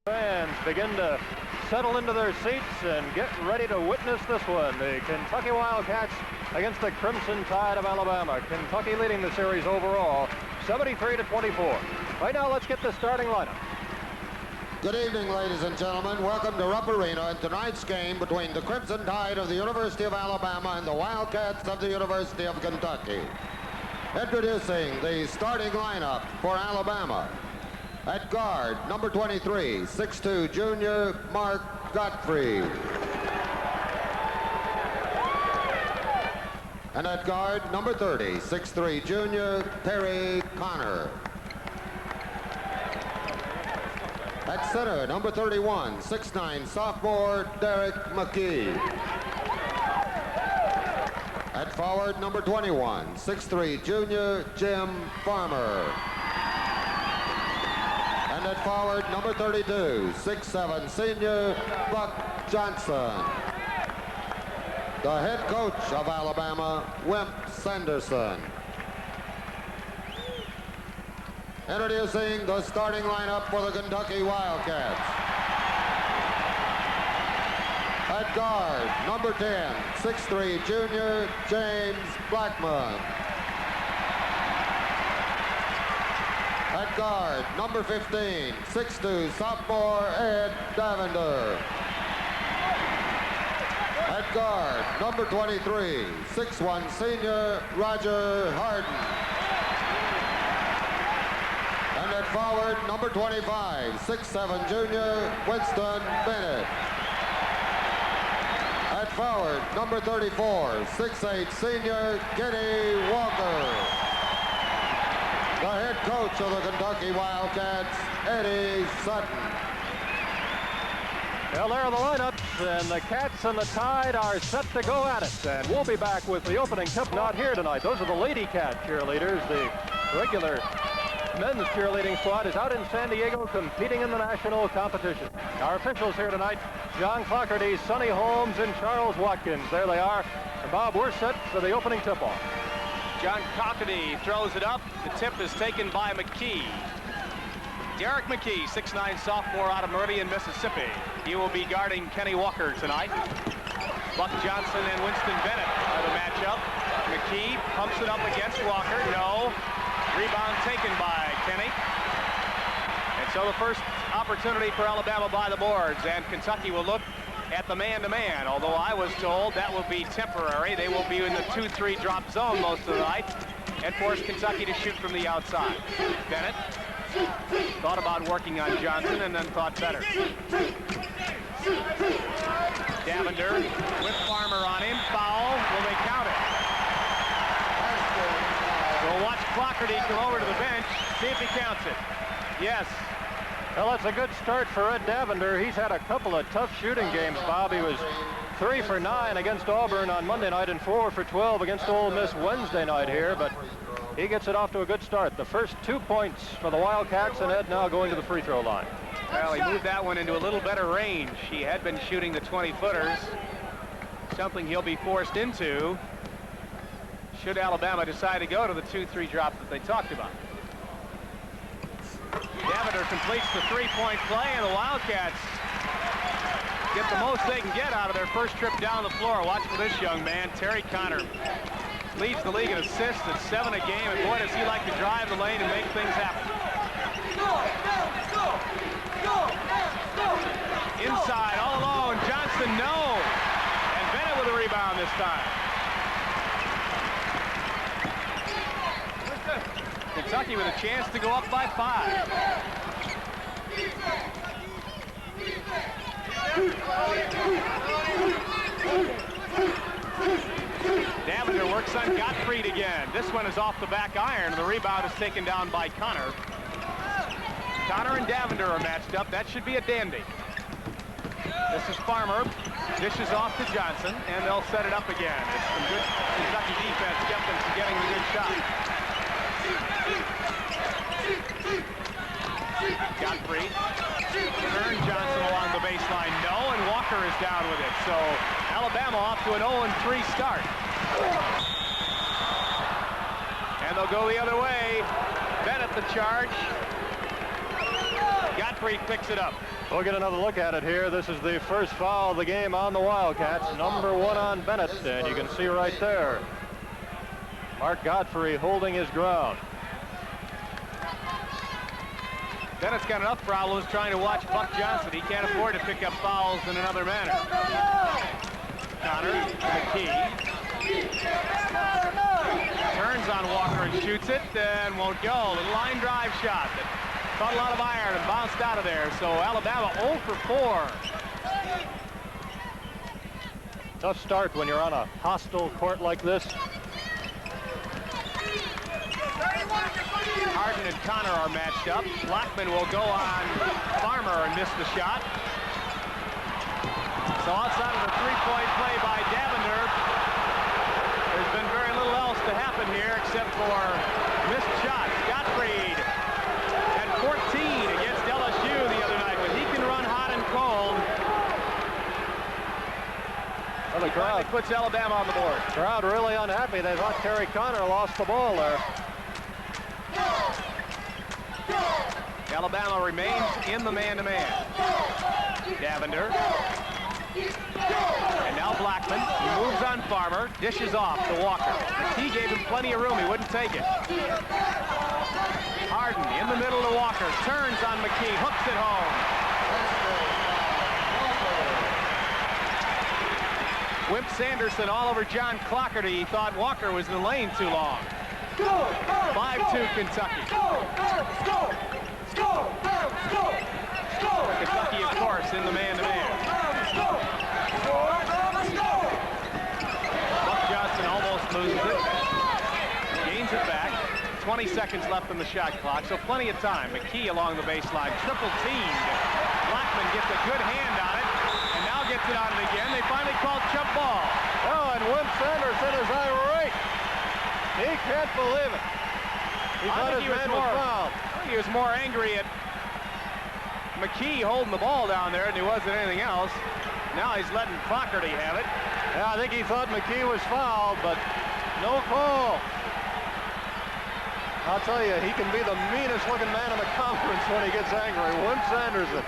Fans begin to settle into their seats and get ready to witness this one. The Kentucky Wildcats against the Crimson Tide of Alabama. Kentucky leading the series overall, 73-24. Right now, let's get the starting lineup. Good evening, ladies and gentlemen. Welcome to Rupp Arena in tonight's game between the Crimson Tide of the University of Alabama and the Wildcats of the University of Kentucky. Introducing the starting lineup for Alabama. At guard, number 23, 6'2", junior, Mark Gottfried. And at guard, number 30, 6'3", junior, Terry Connor. At center, number 31, 6'9", sophomore, Derrick McKey. At forward, number 21, 6'3", junior, Jim Farmer. And at forward, number 32, 6'7", senior, Buck Johnson. The head coach of Alabama, Wimp Sanderson. Introducing the starting lineup for the Kentucky Wildcats. At guard, number 10, 6'3", junior, James Blackmon. At guard, number 15, 6'2", sophomore, Ed Davender. At guard, number 23, 6'1", senior, Roger Harden. And at forward, number 25, 6'7", junior, Winston Bennett. At forward, number 34, 6'8", senior, Kenny Walker. The head coach of the Kentucky Wildcats, Eddie Sutton. Well, there are the lineups, and the Cats and the Tide are set to go at it. And we'll be back with the opening tip. Not here tonight. Those are the Lady Cat cheerleaders. The regular men's cheerleading squad is out in San Diego competing in the national competition. Our officials here tonight, John Clockerty, Sonny Holmes, and Charles Watkins. There they are. And Bob, we're set for the opening tip-off. John Clockerty throws it up. The tip is taken by McKey. Derrick McKey, 6'9", sophomore out of Meridian, Mississippi. He will be guarding Kenny Walker tonight. Buck Johnson and Winston Bennett are the matchup. McKey pumps it up against Walker. No. Rebound taken by Kenny. And so the first opportunity for Alabama by the boards, and Kentucky will look at the man-to-man, although I was told that will be temporary. They will be in the 2-3 drop zone most of the night and force Kentucky to shoot from the outside. Bennett thought about working on Johnson and then thought better. Davender with Farmer on him. Foul. Will they count it? We'll watch Clockerty come over to the bench, see if he counts it. Yes. Well, that's a good start for Ed Davender. He's had a couple of tough shooting games, Bob. He was 3 for 9 against Auburn on Monday night and 4 for 12 against Ole Miss Wednesday night here, but he gets it off to a good start. The first 2 points for the Wildcats, and Ed now going to the free throw line. Well, he moved that one into a little better range. He had been shooting the 20-footers, something he'll be forced into should Alabama decide to go to the 2-3 drop that they talked about. Davender completes the three-point play, and the Wildcats get the most they can get out of their first trip down the floor. Watch for this young man, Terry Connor. Leads the league in assists at 7 a game, and boy, does he like to drive the lane and make things happen. Inside, all alone, Johnson, no. And Bennett with a rebound this time. Kentucky with a chance to go up by 5. Davender works on Gottfried again. This one is off the back iron. The rebound is taken down by Connor. Connor and Davender are matched up. That should be a dandy. This is Farmer. Dishes off to Johnson, and they'll set it up again. It's some good Kentucky defense kept them from getting the good shot. Gottfried. Turn Johnson along the baseline. No, and Walker is down with it. So Alabama off to an 0-3 start. And they'll go the other way. Bennett the charge. Gottfried picks it up. We'll get another look at it here. This is the first foul of the game on the Wildcats. Number 1 on Bennett, and you can see right there, Mark Gottfried holding his ground. Bennett's got enough problems trying to watch Buck Johnson. He can't afford to pick up fouls in another manner. Connor, McKey. Turns on Walker and shoots it, and won't go. The line drive shot that caught a lot of iron and bounced out of there. So Alabama 0 for 4. Tough start when you're on a hostile court like this. Harden and Connor are matched up. Blackmon will go on Farmer and miss the shot. So outside of the three-point play by Davender, there's been very little else to happen here except for missed shots. Gottfried had 14 against LSU the other night, but he can run hot and cold. Well, the crowd puts Alabama on the board. Crowd really unhappy. They thought Terry Connor lost the ball there. Alabama remains in the man-to-man. Davender. And now Blackmon. He moves on Farmer. Dishes off to Walker. McKey gave him plenty of room. He wouldn't take it. Harden in the middle to Walker. Turns on McKey. Hooks it home. Wimp Sanderson all over John Clockerty. He thought Walker was in the lane too long. 5-2 Kentucky. Kentucky, of course, in the man-to-man. Buck Johnson almost loses it. Gains it back. 20 seconds left on the shot clock, so plenty of time. McKey along the baseline, triple teamed. Blackmon gets a good hand on it, and now gets it on it again. They finally called jump ball. Oh, and Wimp Sanderson is irate. He can't believe it. He thought his man was fouled. I think he was more angry at McKey holding the ball down there than he was at anything else. Now he's letting Clockerty have it. Yeah, I think he thought McKey was fouled, but no call. I'll tell you, he can be the meanest looking man in the conference when he gets angry. Wimp Sanderson.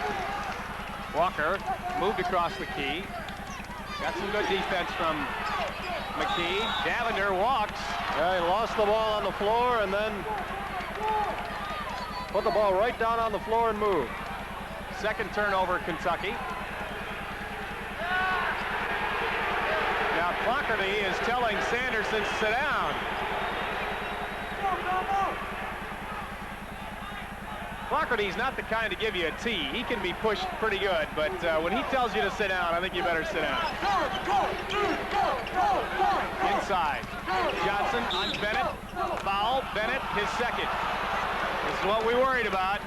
Walker moved across the key. Got some good defense from McKey. Davender walks. Yeah, he lost the ball on the floor and then put the ball right down on the floor and moved. Second turnover, Kentucky. Now Clockerty is telling Sanderson to sit down. Clockerty's not the kind to give you a tee. He can be pushed pretty good, but when he tells you to sit down, I think you better sit down. Inside. Johnson on Bennett. Foul. Bennett, his second. This is what we worried about.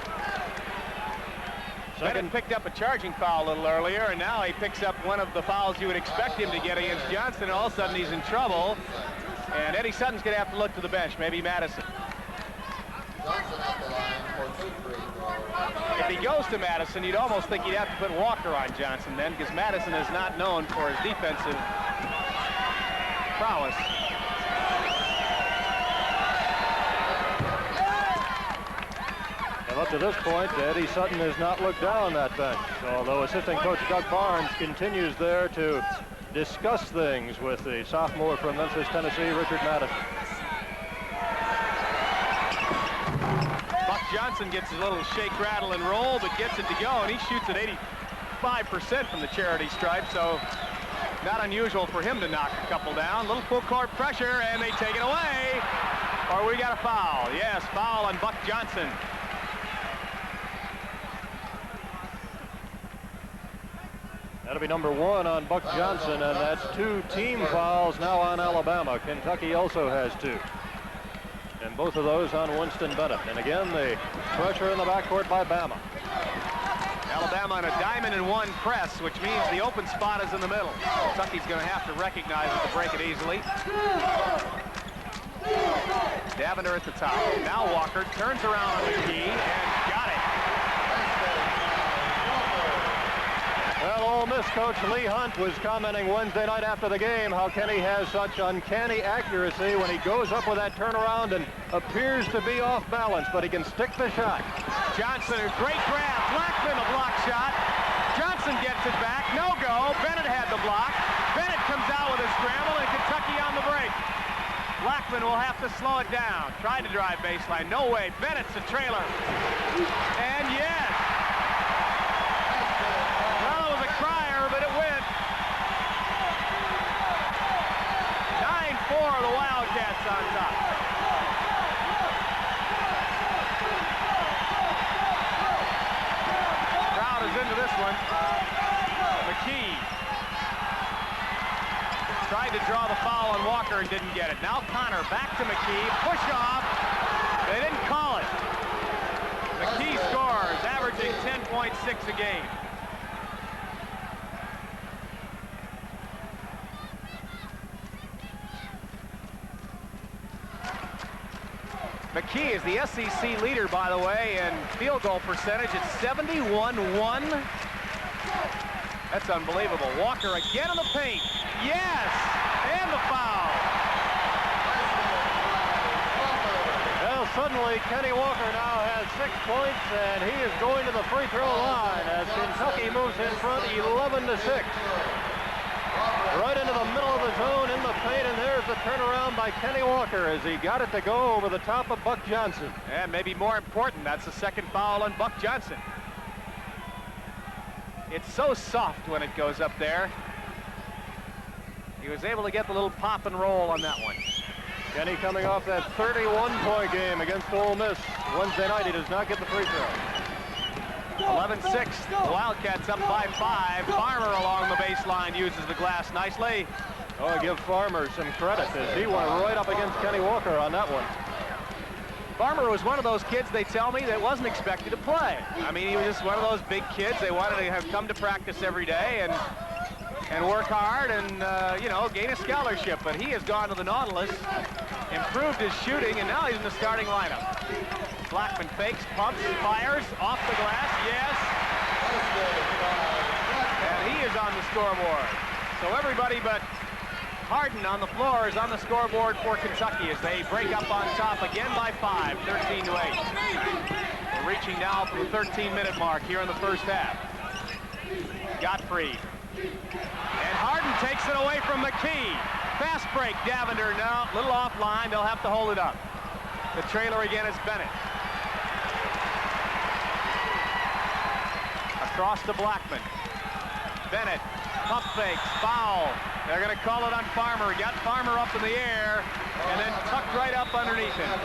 Bennett picked up a charging foul a little earlier, and now he picks up one of the fouls you would expect him to get against Johnson, and all of a sudden he's in trouble. And Eddie Sutton's going to have to look to the bench, maybe Madison. Johnson at the line for 2 free throws. If he goes to Madison, you'd almost think he'd have to put Walker on Johnson then, because Madison is not known for his defensive prowess. And up to this point, Eddie Sutton has not looked down that bench, although assistant coach Doug Barnes continues there to discuss things with the sophomore from Memphis, Tennessee, Richard Madison. Johnson gets a little shake, rattle, and roll, but gets it to go, and he shoots at 85% from the charity stripe, so not unusual for him to knock a couple down. Little full court pressure, and they take it away. Or we got a foul. Yes, foul on Buck Johnson. That'll be number 1 on Buck Johnson, and that's 2 team fouls now on Alabama. Kentucky also has 2. And both of those on Winston Bennett. And again, the pressure in the backcourt by Bama. Alabama on a diamond-and-one press, which means the open spot is in the middle. Kentucky's going to have to recognize it to break it easily. Davender at the top. Now Walker turns around on McKey and got it. Well, Ole Miss coach Lee Hunt was commenting Wednesday night after the game how Kenny has such uncanny accuracy when he goes up with that turnaround and appears to be off balance, but he can stick the shot. Johnson, a great grab. Blackmon, a block shot. Johnson gets it back. No go. Bennett had the block. Bennett comes out with a scramble, and Kentucky on the break. Blackmon will have to slow it down. Tried to drive baseline. No way. Bennett's a trailer. And yes. Well, it was a crier, but it went. 9-4, the Wildcats on top. Crowd is into this one. McKey tried to draw the foul on Walker and didn't get it. Now Connor back to McKey. Push off. They didn't call it. McKey scores, averaging 10.6 a game. McKey is the SEC leader, by the way, in field goal percentage. It's 71-1. That's unbelievable. Walker again in the paint. Yes! And the foul. Well, suddenly Kenny Walker now has 6 points, and he is going to the free throw line as Kentucky moves in front 11-6. Right into the middle of the zone in the paint, and there's the turnaround by Kenny Walker as he got it to go over the top of Buck Johnson. And maybe more important, that's the second foul on Buck Johnson. It's so soft when it goes up there. He was able to get the little pop and roll on that one. Kenny coming off that 31-point game against Ole Miss Wednesday night. He does not get the free throw. 11-6, the Wildcats up by 5. Farmer along the baseline uses the glass nicely. Oh, I give Farmer some credit as he went right up against Kenny Walker on that one. Farmer was one of those kids, they tell me, that wasn't expected to play. I mean, he was just one of those big kids. They wanted to have come to practice every day and work hard and, you know, gain a scholarship. But he has gone to the Nautilus, improved his shooting, and now he's in the starting lineup. Blackmon fakes, pumps, fires, off the glass, yes. And he is on the scoreboard. So everybody but Harden on the floor is on the scoreboard for Kentucky as they break up on top again by 5, 13-8. We're reaching now for the 13-minute mark here in the first half. Gottfried. And Harden takes it away from McKey. Fast break, Davender now, a little offline, they'll have to hold it up. The trailer again is Bennett. Across to Blackmon. Bennett, pump fakes, foul. They're going to call it on Farmer. Got Farmer up in the air and then tucked right up underneath him.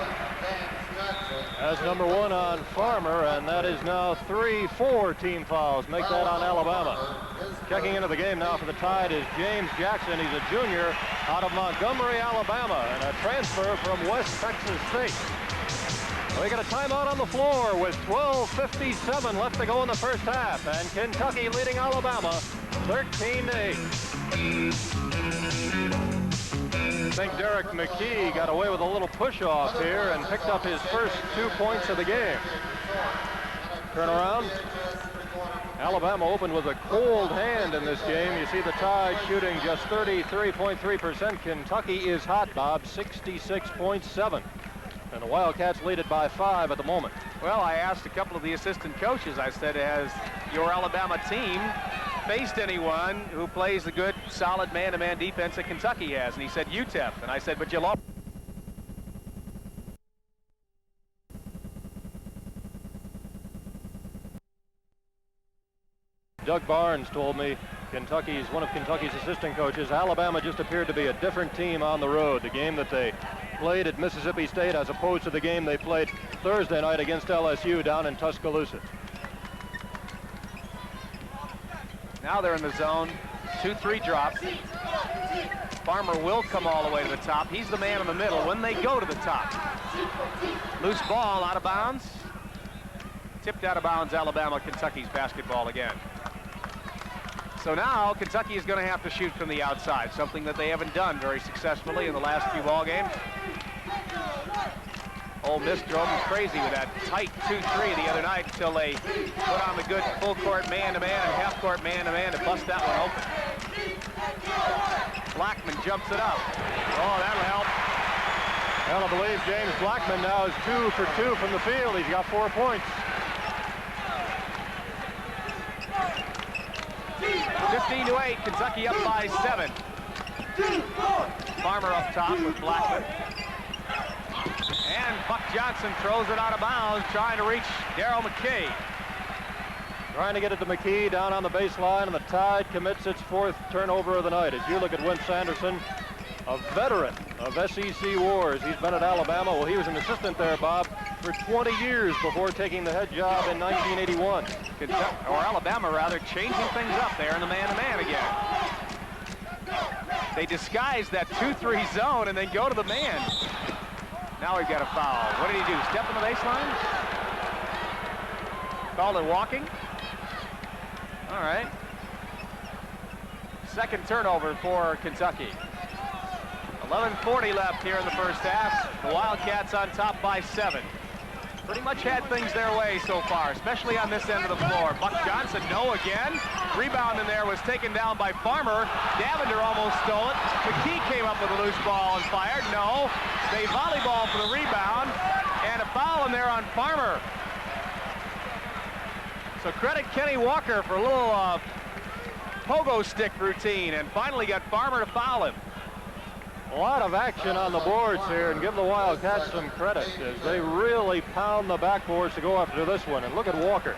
That's number 1 on Farmer, and that is now 3-4 team fouls. Make that on Alabama. Checking into the game now for the Tide is James Jackson. He's a junior out of Montgomery, Alabama, and a transfer from West Texas State. We got a timeout on the floor with 12:57 left to go in the first half, and Kentucky leading Alabama 13-8. I think Derrick McKey got away with a little push-off here and picked up his first 2 points of the game. Turnaround. Alabama opened with a cold hand in this game. You see the Tide shooting just 33.3%. Kentucky is hot, Bob, 66.7%. And the Wildcats lead it by 5 at the moment. Well, I asked a couple of the assistant coaches, I said, has your Alabama team faced anyone who plays the good, solid man-to-man defense that Kentucky has? And he said, UTEP. And I said, but you lost. Doug Barnes told me, one of Kentucky's assistant coaches, Alabama just appeared to be a different team on the road. The game that they played at Mississippi State as opposed to the game they played Thursday night against LSU down in Tuscaloosa. Now they're in the zone. 2-3 drop. Farmer will come all the way to the top. He's the man in the middle when they go to the top. Loose ball out of bounds. Tipped out of bounds, Alabama, Kentucky's basketball again. So now Kentucky is going to have to shoot from the outside, something that they haven't done very successfully in the last few ball games. Ole Miss drove them crazy with that tight 2-3 the other night until they put on the good full court man-to-man and half court man-to-man to bust that one open. Blackmon jumps it up. Oh, that'll help. Well, I believe James Blackmon now is 2 for 2 from the field. He's got 4 points. 15-8, Kentucky up by 7. Farmer up top with Blackmon. And Buck Johnson throws it out of bounds, trying to reach McKey. Trying to get it to McKey down on the baseline, and the Tide commits its 4th turnover of the night. As you look at Wimp Sanderson, a veteran of SEC wars. He's been at Alabama. Well, he was an assistant there, Bob, for 20 years before taking the head job in 1981. Alabama, rather, changing things up there in the man-to-man again. They disguise that 2-3 zone and then go to the man. Now we've got a foul. What did he do? Step on the baseline? Called it walking? All right. 2nd turnover for Kentucky. 11:40 left here in the first half. The Wildcats on top by 7. Pretty much had things their way so far, especially on this end of the floor. Buck Johnson, no again. Rebound in there was taken down by Farmer. Davender almost stole it. McKey came up with a loose ball and fired. No. They volleyball for the rebound. And a foul in there on Farmer. So credit Kenny Walker for a little pogo stick routine and finally got Farmer to foul him. A lot of action on the boards here, and give the Wildcats some credit as they really pound the backboards to go after this one. And look at Walker.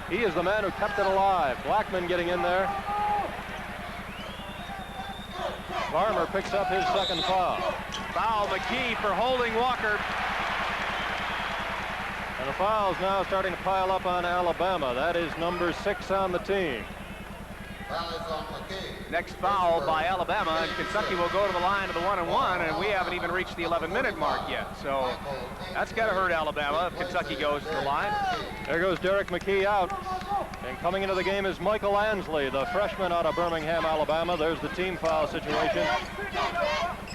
He is the man who kept it alive. Blackmon getting in there. Farmer picks up his 2nd foul. Foul McKey for holding Walker. And the foul's now starting to pile up on Alabama. That is number 6 on the team. Next foul by Alabama, and Kentucky will go to the line of the 1-and-1, and we haven't even reached the 11-minute mark yet. So that's got to hurt Alabama if Kentucky goes to the line. There goes Derrick McKey out. And coming into the game is Michael Ansley, the freshman out of Birmingham, Alabama. There's the team foul situation.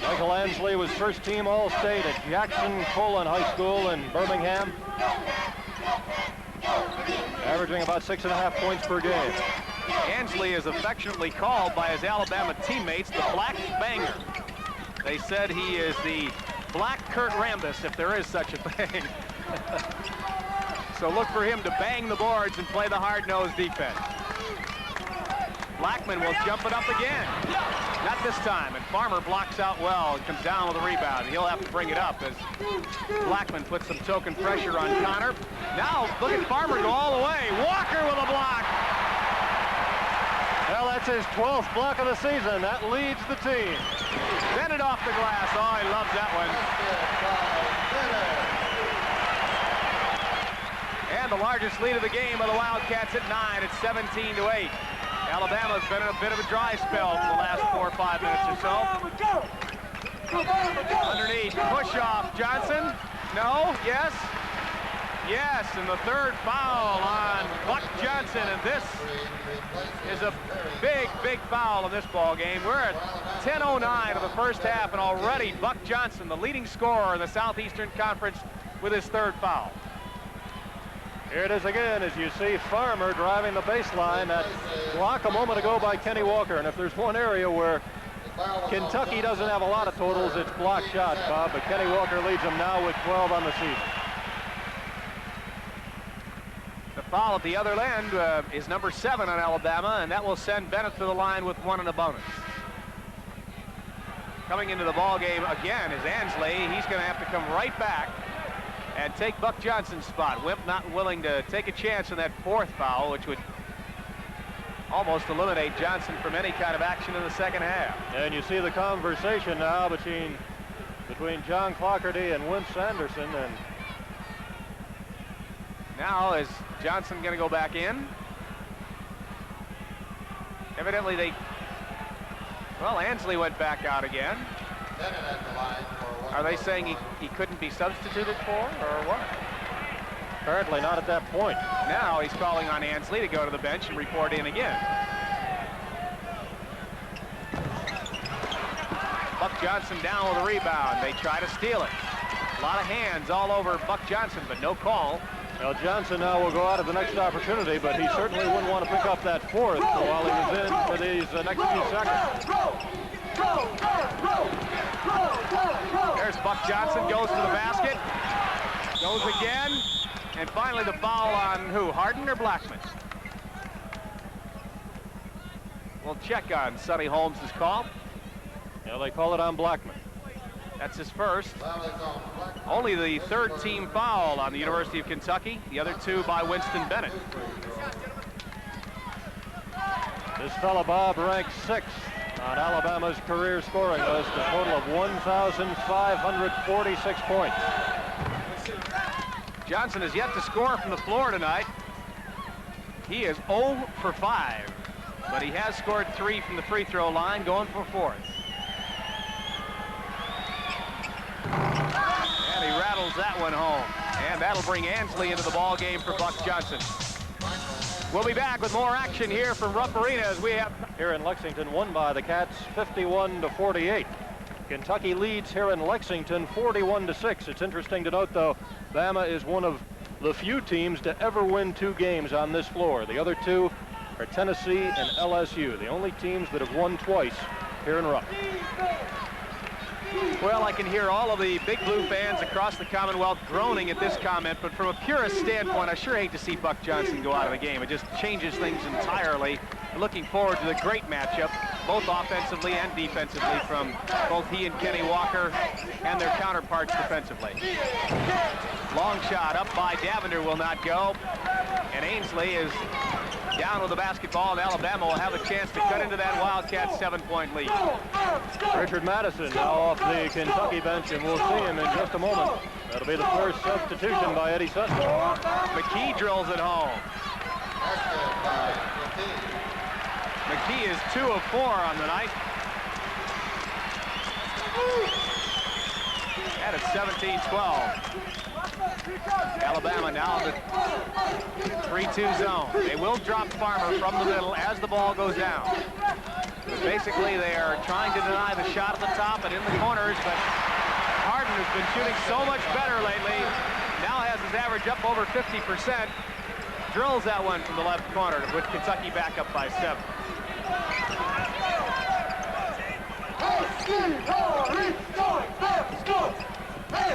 Michael Ansley was first-team All-State at Jackson Colon High School in Birmingham, averaging about 6.5 points per game. Ansley is affectionately called by his Alabama teammates the Black Banger. They said he is the Black Kurt Rambis, if there is such a thing. So look for him to bang the boards and play the hard-nosed defense. Blackmon will jump it up again. Not this time, and Farmer blocks out well and comes down with a rebound. He'll have to bring it up as Blackmon puts some token pressure on Connor. Now look at Farmer go all the way. Walker with a block. Well, that's his 12th block of the season. That leads the team. Bennett off the glass. Oh, he loves that one. And the largest lead of the game of the Wildcats at 9. It's 17-8. Alabama's been in a bit of a dry spell for the last 4 or 5 minutes or so. Underneath, push off, Johnson. No, yes. Yes, and the 3rd foul on Buck Johnson, and this is a big, big foul in this ball game. We're at 10:09 of the first half, and already Buck Johnson, the leading scorer in the Southeastern Conference, with his 3rd foul. Here it is again, as you see Farmer driving the baseline. That block a moment ago by Kenny Walker, and if there's one area where Kentucky doesn't have a lot of totals, it's block shots, Bob, but Kenny Walker leads them now with 12 on the season. The foul at the other end is number 7 on Alabama, and that will send Bennett to the line with 1 and a bonus. Coming into the ball game again is Ansley. He's going to have to come right back and take Buck Johnson's spot. Wimp not willing to take a chance on that 4th foul, which would almost eliminate Johnson from any kind of action in the second half. And you see the conversation now between John Clougherty and Wimp Sanderson. And now is Johnson going to go back in? Evidently well, Ansley went back out again. Are they saying he couldn't be substituted for, or what? Apparently not at that point. Now he's calling on Ansley to go to the bench and report in again. Buck Johnson down with a rebound. They try to steal it. A lot of hands all over Buck Johnson, but no call. Well, Johnson now will go out of the next opportunity, but he certainly wouldn't want to pick up that fourth while he was in for these next few seconds. There's Buck Johnson, goes to the basket, goes again, and finally the foul on who? Harden or Blackmon? We'll check on Sonny Holmes' call. Yeah, they call it on Blackmon. That's his first. Only the third team foul on the University of Kentucky. The other two by Winston Bennett. This fella, Bob, ranks 6th on Alabama's career scoring list, a total of 1,546 points. Johnson has yet to score from the floor tonight. He is 0 for 5, but he has scored 3 from the free throw line, going for 4th. And he rattles that one home. And that'll bring Ansley into the ball game for Buck Johnson. We'll be back with more action here from Rupp Arena as we have here in Lexington, won by the Cats 51-48. Kentucky leads here in Lexington 41-6. It's interesting to note, though, Bama is one of the few teams to ever win 2 games on this floor. The other 2 are Tennessee and LSU, the only teams that have won twice here in Rupp. Well, I can hear all of the Big Blue fans across the Commonwealth groaning at this comment, but from a purist standpoint, I sure hate to see Buck Johnson go out of the game. It just changes things entirely. Looking forward to the great matchup, both offensively and defensively, from both he and Kenny Walker and their counterparts defensively. Long shot up by Davender will not go, and Ansley is down with the basketball, and Alabama will have a chance to cut into that Wildcat 7-point lead. Richard Madison now off the Kentucky bench, and we'll see him in just a moment. That'll be the first substitution by Eddie Sutton. McKey drills it home. McKey is 2 of 4 on the night. And it's 17-12. Alabama now in the 3-2 zone. They will drop Farmer from the middle as the ball goes down. But basically, they are trying to deny the shot at the top and in the corners, but Harden has been shooting so much better lately. Now has his average up over 50%. Drills that one from the left corner to put Kentucky back up by 7.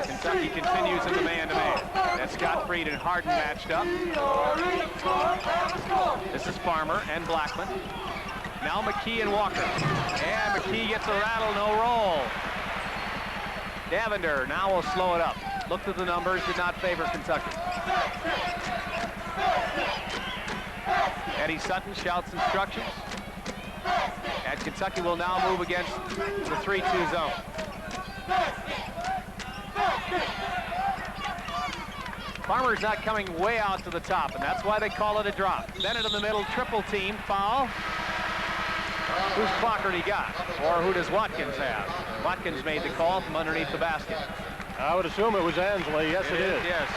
Kentucky continues in the man-to-man. That's Gottfried and Harden matched up. This is Farmer and Blackmon. Now McKey and Walker. And McKey gets a rattle, no roll. Davender now will slow it up. Looked at the numbers, did not favor Kentucky. Eddie Sutton shouts instructions. And Kentucky will now move against the 3-2 zone. Farmer's not coming way out to the top, and that's why they call it a drop. Bennett in the middle, triple team, foul. Whose blocker he got? Or who does Watkins have? Watkins made the call from underneath the basket. I would assume it was Ansley. Yes, it is. Yes.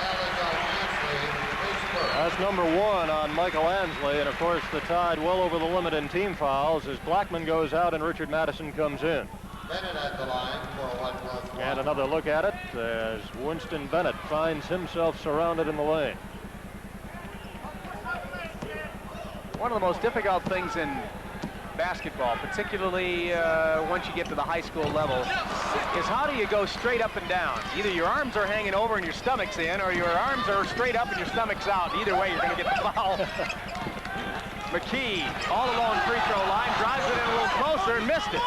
That's number 1 on Michael Ansley, and of course the Tide well over the limit in team fouls as Blackmon goes out and Richard Madison comes in. Bennett at the line for 1+1. And another look at it as Winston Bennett finds himself surrounded in the lane. One of the most difficult things in basketball, particularly once you get to the high school level, is how do you go straight up and down? Either your arms are hanging over and your stomach's in, or your arms are straight up and your stomach's out. Either way, you're going to get the foul. McKey, all alone free throw line, drives it in a little closer and missed it.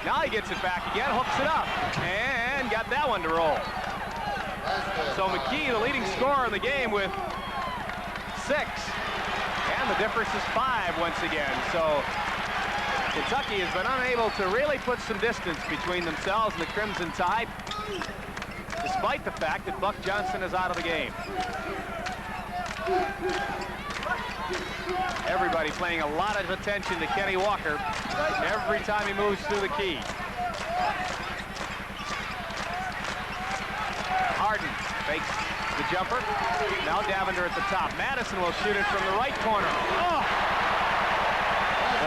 Now he gets it back again, hooks it up, and got that one to roll. So McKey, the leading scorer in the game with 6, and the difference is 5 once again. So Kentucky has been unable to really put some distance between themselves and the Crimson Tide, despite the fact that Buck Johnson is out of the game. Everybody paying a lot of attention to Kenny Walker every time he moves through the key. Harden fakes the jumper. Now Davender at the top. Madison will shoot it from the right corner. Oh!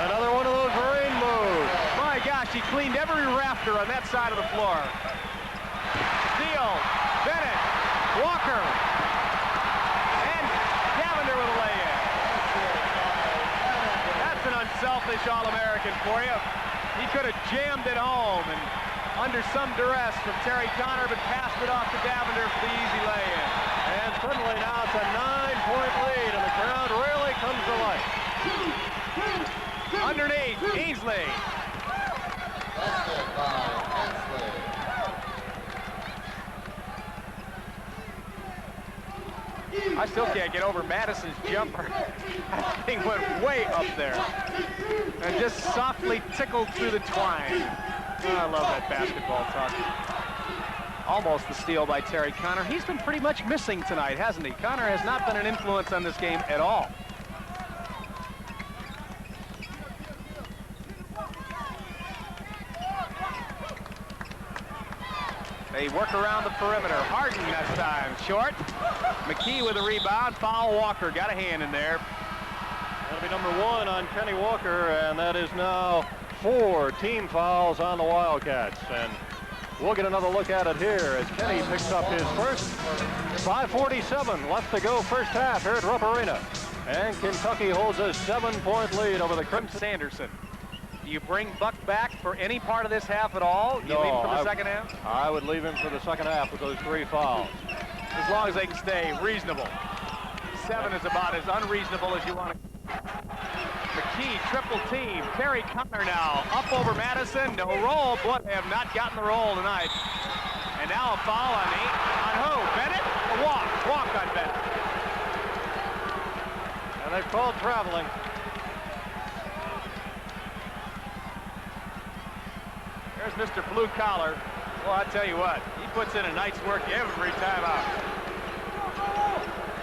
Another one of those marine moves. My gosh, he cleaned every rafter on that side of the floor. Steal. Bennett. Walker. And Davender with a lay-in. That's an unselfish All-American for you. He could have jammed it home and under some duress from Terry Connor, but passed it off to Davender for the easy lay-in. And suddenly now it's a 9-point lead, and the crowd really comes to life. Underneath, Ansley. Busted by Ansley. I still can't get over Madison's jumper. That thing went way up there and just softly tickled through the twine. Oh, I love that basketball talk. Almost the steal by Terry Connor. He's been pretty much missing tonight, hasn't he? Connor has not been an influence on this game at all. They work around the perimeter. Harden this time, short. McKey with a rebound. Foul Walker, got a hand in there. That'll be number 1 on Kenny Walker, and that is now 4 team fouls on the Wildcats. And we'll get another look at it here as Kenny picks up his first. 5:47 left to go first half here at Rupp Arena. And Kentucky holds a 7-point lead over the Crimson. Sanderson. Do you bring Buck back for any part of this half at all? Do you leave him for the second half? I would leave him for the second half with those 3 fouls. As long as they can stay reasonable. 7 is about as unreasonable as you want to. McKey, triple team. Terry Connor now up over Madison. No roll. Boy, they have not gotten the roll tonight. And now a foul on who? Bennett? A walk. Walk on Bennett. And they've called traveling. There's Mr. Blue Collar. Well, I tell you what, he puts in a night's work every time out.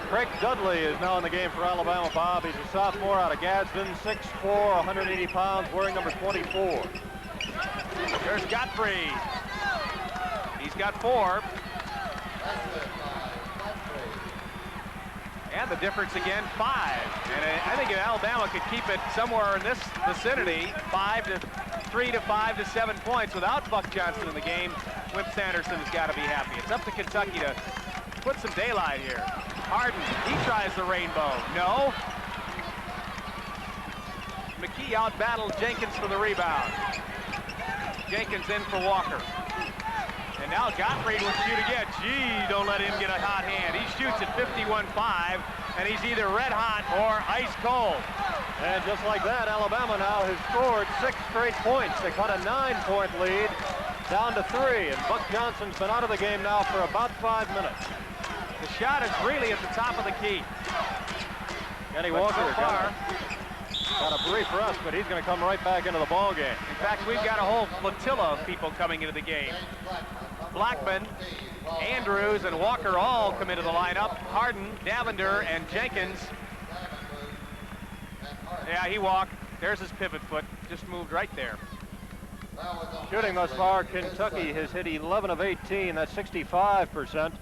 Craig Dudley is now in the game for Alabama, Bob. He's a sophomore out of Gadsden, 6'4", 180 pounds, wearing number 24. There's Gottfried. He's got 4. And the difference again, 5. And I think if Alabama could keep it somewhere in this vicinity, 3 to 5 to 7 points without Buck Johnson in the game, Wimp Sanderson has got to be happy. It's up to Kentucky to put some daylight here. Harden, he tries the rainbow. No. McKey out-battled Jenkins for the rebound. Jenkins in for Walker. And now Gottfried will shoot again. Gee, don't let him get a hot hand. He shoots at 51.5, and he's either red hot or ice cold. And just like that, Alabama now has scored 6 straight points. They cut a 9-point lead down to 3, and Buck Johnson's been out of the game now for about 5 minutes. The shot is really at the top of the key. Kenny Walker got a brief rest, but he's going to come right back into the ball game. In fact, we've got a whole flotilla of people coming into the game. Blackmon, Andrews, and Walker all come into the lineup. Harden, Davender, and Jenkins. Yeah, he walked. There's his pivot foot. Just moved right there. Shooting thus far, Kentucky has hit 11 of 18. That's 65%.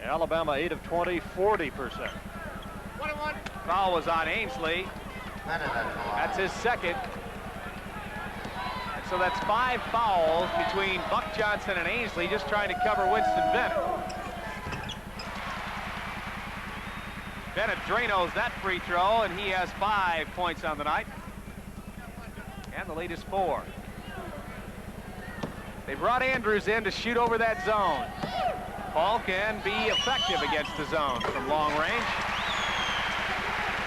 Alabama 8 of 20, 40%. Foul was on Ansley. That's his second. And so that's 5 fouls between Buck Johnson and Ansley, just trying to cover Winston Bennett. Bennett Dranos that free throw, and he has 5 points on the night. And the lead is 4. They brought Andrews in to shoot over that zone. Paul can be effective against the zone from long range.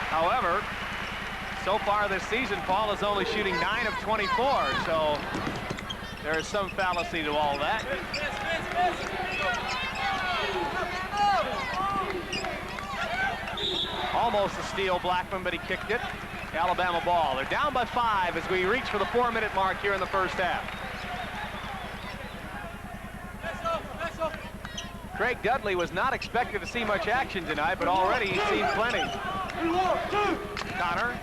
However, so far this season, Paul is only shooting 9 of 24, so there is some fallacy to all that. Almost a steal, Blackmon, but he kicked it. Alabama ball. They're down by 5 as we reach for the 4-minute mark here in the first half. Craig Dudley was not expected to see much action tonight, but already he's seen plenty. Connor.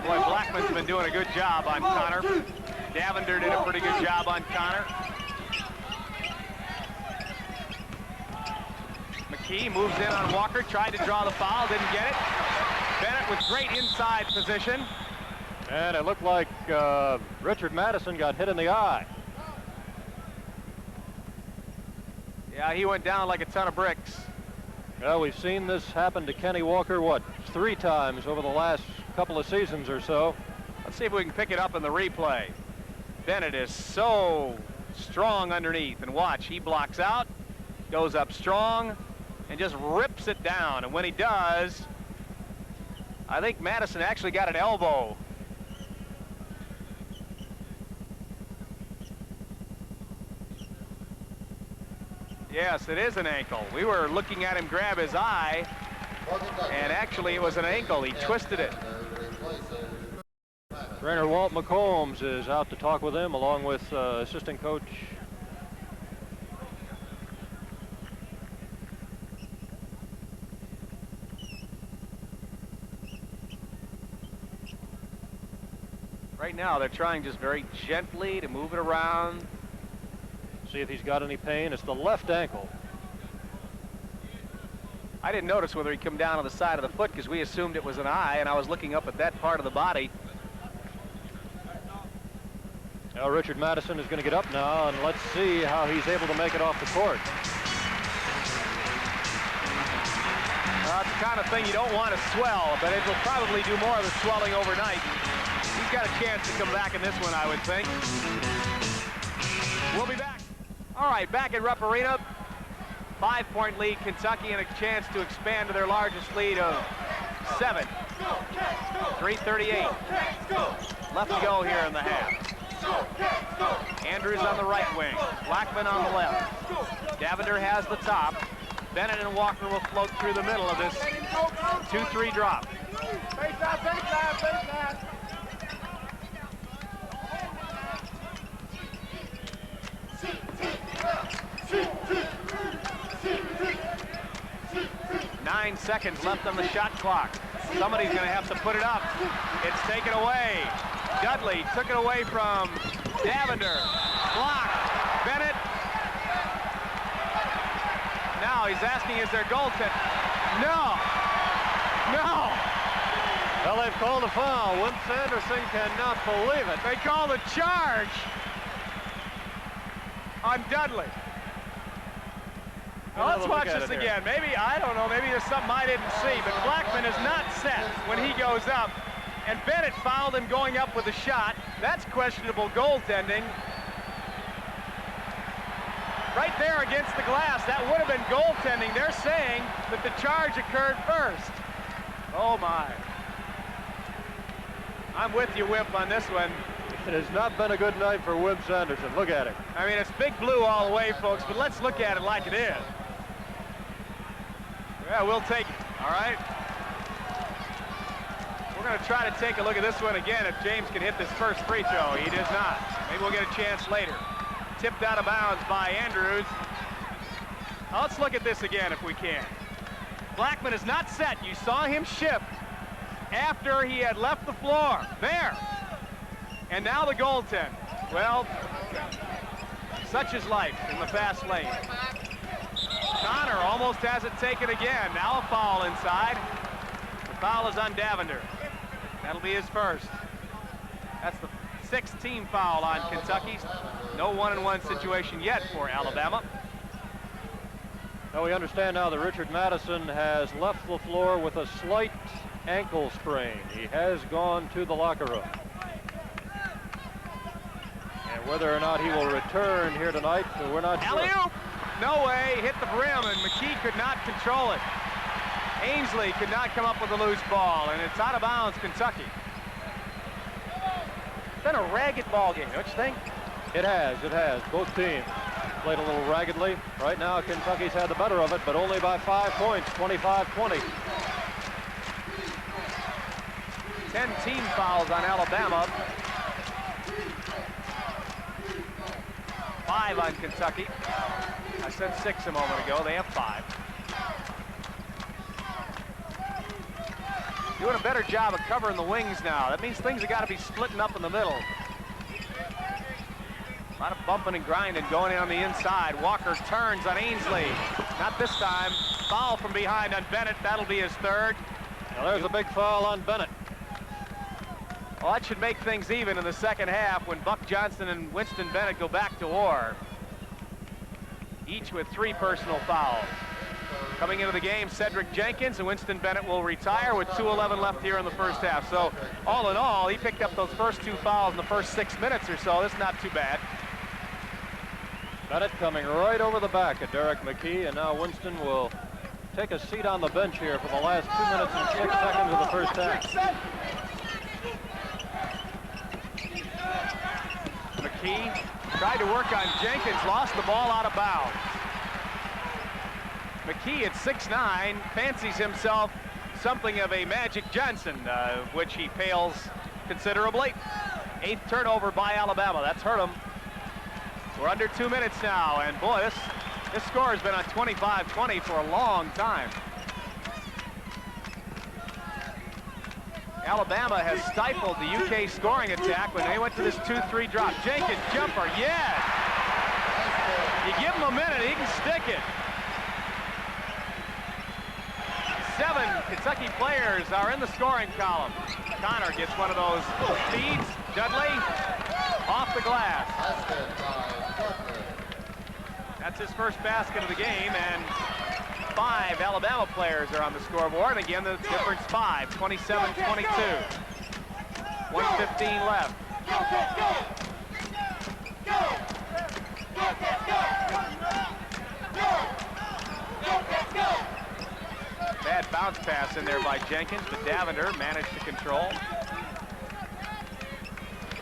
Boy, Blackmon's been doing a good job on Connor. Davender did a pretty good job on Connor. McKey moves in on Walker, tried to draw the foul, didn't get it. Bennett with great inside position. And it looked like Richard Madison got hit in the eye. Yeah, he went down like a ton of bricks. Well, we've seen this happen to Kenny Walker, what, 3 times over the last couple of seasons or so. Let's see if we can pick it up in the replay. Bennett is so strong underneath, and watch, he blocks out, goes up strong, and just rips it down. And when he does, I think Madison actually got an elbow. Yes, it is an ankle. We were looking at him grab his eye, and actually it was an ankle. He twisted it. Trainer Walt McCombs is out to talk with him, along with assistant coach right now. They're trying just very gently to move it around. See if he's got any pain. It's the left ankle. I didn't notice whether he'd come down on the side of the foot because we assumed it was an eye, and I was looking up at that part of the body. Now Richard Madison is going to get up now, and let's see how he's able to make it off the court. It's the kind of thing you don't want to swell, but it will probably do more of the swelling overnight. He's got a chance to come back in this one, I would think. We'll be back. All right, back at Rupp Arena. 5-point lead, Kentucky, and a chance to expand to their largest lead of 7. 3:38 left to go here in the half. Andrews on the right wing, Blackmon on the left. Davender has the top. Bennett and Walker will float through the middle of this 2-3 drop. Baseline. 9 seconds left on the shot clock. Somebody's going to have to put it up. It's taken away. Dudley took it away from Davender. Blocked. Bennett. Now he's asking, is there goaltending? No. No. Well, they've called a foul. Wimp Sanderson cannot believe it. They called a charge on Dudley. Well, let's watch this again. Maybe, I don't know, maybe there's something I didn't see, but Blackmon is not set when he goes up. And Bennett fouled him going up with a shot. That's questionable goaltending. Right there against the glass, that would have been goaltending. They're saying that the charge occurred first. Oh, my. I'm with you, Wimp, on this one. It has not been a good night for Wimp Sanderson. Look at him. I mean, it's big blue all the way, folks, but let's look at it like it is. Yeah, we'll take it, all right? We're going to try to take a look at this one again if James can hit this first free throw. He does not. Maybe we'll get a chance later. Tipped out of bounds by Andrews. Now, let's look at this again if we can. Blackmon is not set. You saw him shift after he had left the floor. There. And now the goaltend. Well, such is life in the fast lane. Connor almost has it taken again. Now a foul inside. The foul is on Davender. That'll be his first. That's the 6th team foul on Kentucky. No 1-on-1 situation yet for Alabama. Now we understand now that Richard Madison has left the floor with a slight ankle sprain. He has gone to the locker room. And whether or not he will return here tonight, we're not sure. Alley-oop! No way, hit the brim, and McKey could not control it. Ansley could not come up with a loose ball, and it's out of bounds, Kentucky. It's been a ragged ball game, don't you think? It has. Both teams played a little raggedly. Right now, Kentucky's had the better of it, but only by 5 points, 25-20. 10 team fouls on Alabama. 5 on Kentucky. I said 6 a moment ago. They have 5. Doing a better job of covering the wings now. That means things have got to be splitting up in the middle. A lot of bumping and grinding going in on the inside. Walker turns on Ansley. Not this time. Foul from behind on Bennett. That'll be his 3rd. Now there's a big foul on Bennett. Well, that should make things even in the second half when Buck Johnson and Winston Bennett go back to war. each with 3 personal fouls. Coming into the game, Cedric Jenkins and Winston Bennett will retire with 2:11 left here in the first half. So all in all, he picked up those first 2 fouls in the first 6 minutes or so. That's not too bad. Bennett coming right over the back of Derrick McKey, and now Winston will take a seat on the bench here for the last 2 minutes and 6 seconds of the first half. McKey tried to work on Jenkins, lost the ball out of bounds. McKey at 6'9", fancies himself something of a Magic Johnson, which he pales considerably. 8th turnover by Alabama. That's hurt him. We're under 2 minutes now, and boy, this score has been on 25-20 for a long time. Alabama has stifled the UK scoring attack when they went to this 2-3 drop. Jenkins jumper, yes! You give him a minute, he can stick it. 7 Kentucky players are in the scoring column. Connor gets one of those feeds. Dudley off the glass. That's his first basket of the game, and 5 Alabama players are on the scoreboard. And again, the difference 5, 27-22. 1:15 left. Bad bounce pass in there by Jenkins, but Davender managed to control.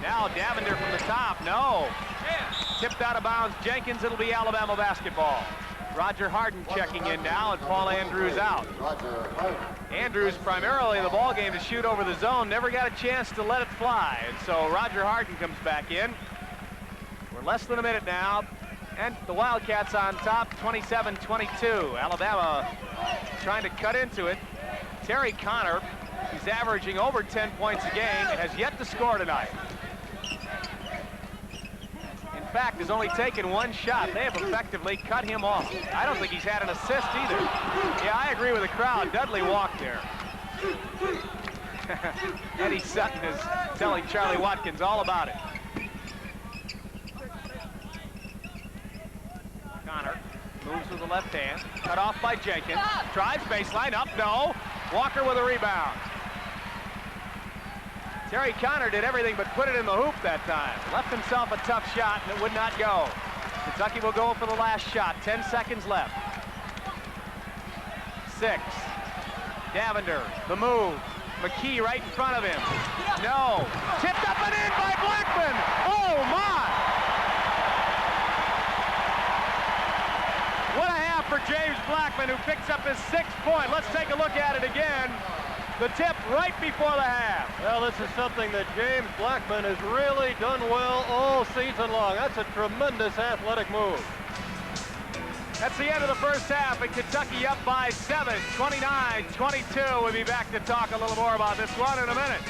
Now Davender from the top, no. Tipped out of bounds, Jenkins, it'll be Alabama basketball. Roger Harden checking in now, and Paul Andrews out. Andrews primarily in the ball game to shoot over the zone, never got a chance to let it fly, and so Roger Harden comes back in. We're less than a minute now, and the Wildcats on top, 27-22. Alabama trying to cut into it. Terry Connor, he's averaging over 10 points a game, has yet to score tonight. In fact, has only taken 1 shot. They have effectively cut him off. I don't think he's had an assist either. Yeah, I agree with the crowd. Dudley walked there. Eddie Sutton is telling Charlie Watkins all about it. Connor moves with the left hand, cut off by Jenkins, tries baseline, up, no. Walker with a rebound. Terry Connor did everything but put it in the hoop that time. Left himself a tough shot, and it would not go. Kentucky will go for the last shot, 10 seconds left. 6. Davender, the move. McKey right in front of him. No. Tipped up and in by Blackmon. Oh, my! What a half for James Blackmon, who picks up his 6th point. Let's take a look at it again. The tip right before the half. Well, this is something that James Blackmon has really done well all season long. That's a tremendous athletic move. That's the end of the first half, and Kentucky up by 7, 29-22. We'll be back to talk a little more about this one in a minute.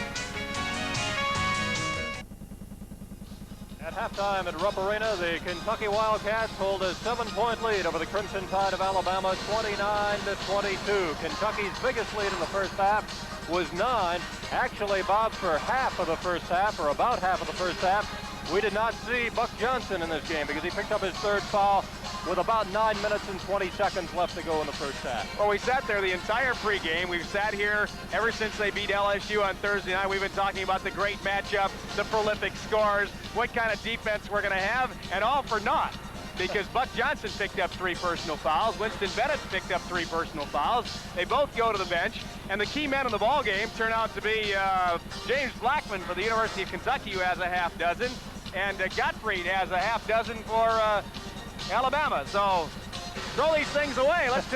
At halftime at Rupp Arena, the Kentucky Wildcats hold a 7-point lead over the Crimson Tide of Alabama, 29-22. Kentucky's biggest lead in the first half was 9. Actually, Bob, for half of the first half, or about half of the first half, we did not see Buck Johnson in this game because he picked up his 3rd foul with about 9 minutes and 20 seconds left to go in the first half. Well, we sat there the entire pregame. We've sat here ever since they beat LSU on Thursday night. We've been talking about the great matchup, the prolific scores, what kind of defense we're going to have, and all for naught. Because Buck Johnson picked up 3 personal fouls. Winston Bennett picked up 3 personal fouls. They both go to the bench. And the key men in the ball game turn out to be James Blackmon for the University of Kentucky, who has a half dozen, and Gottfried has a half dozen for Alabama. So throw these things away. Let's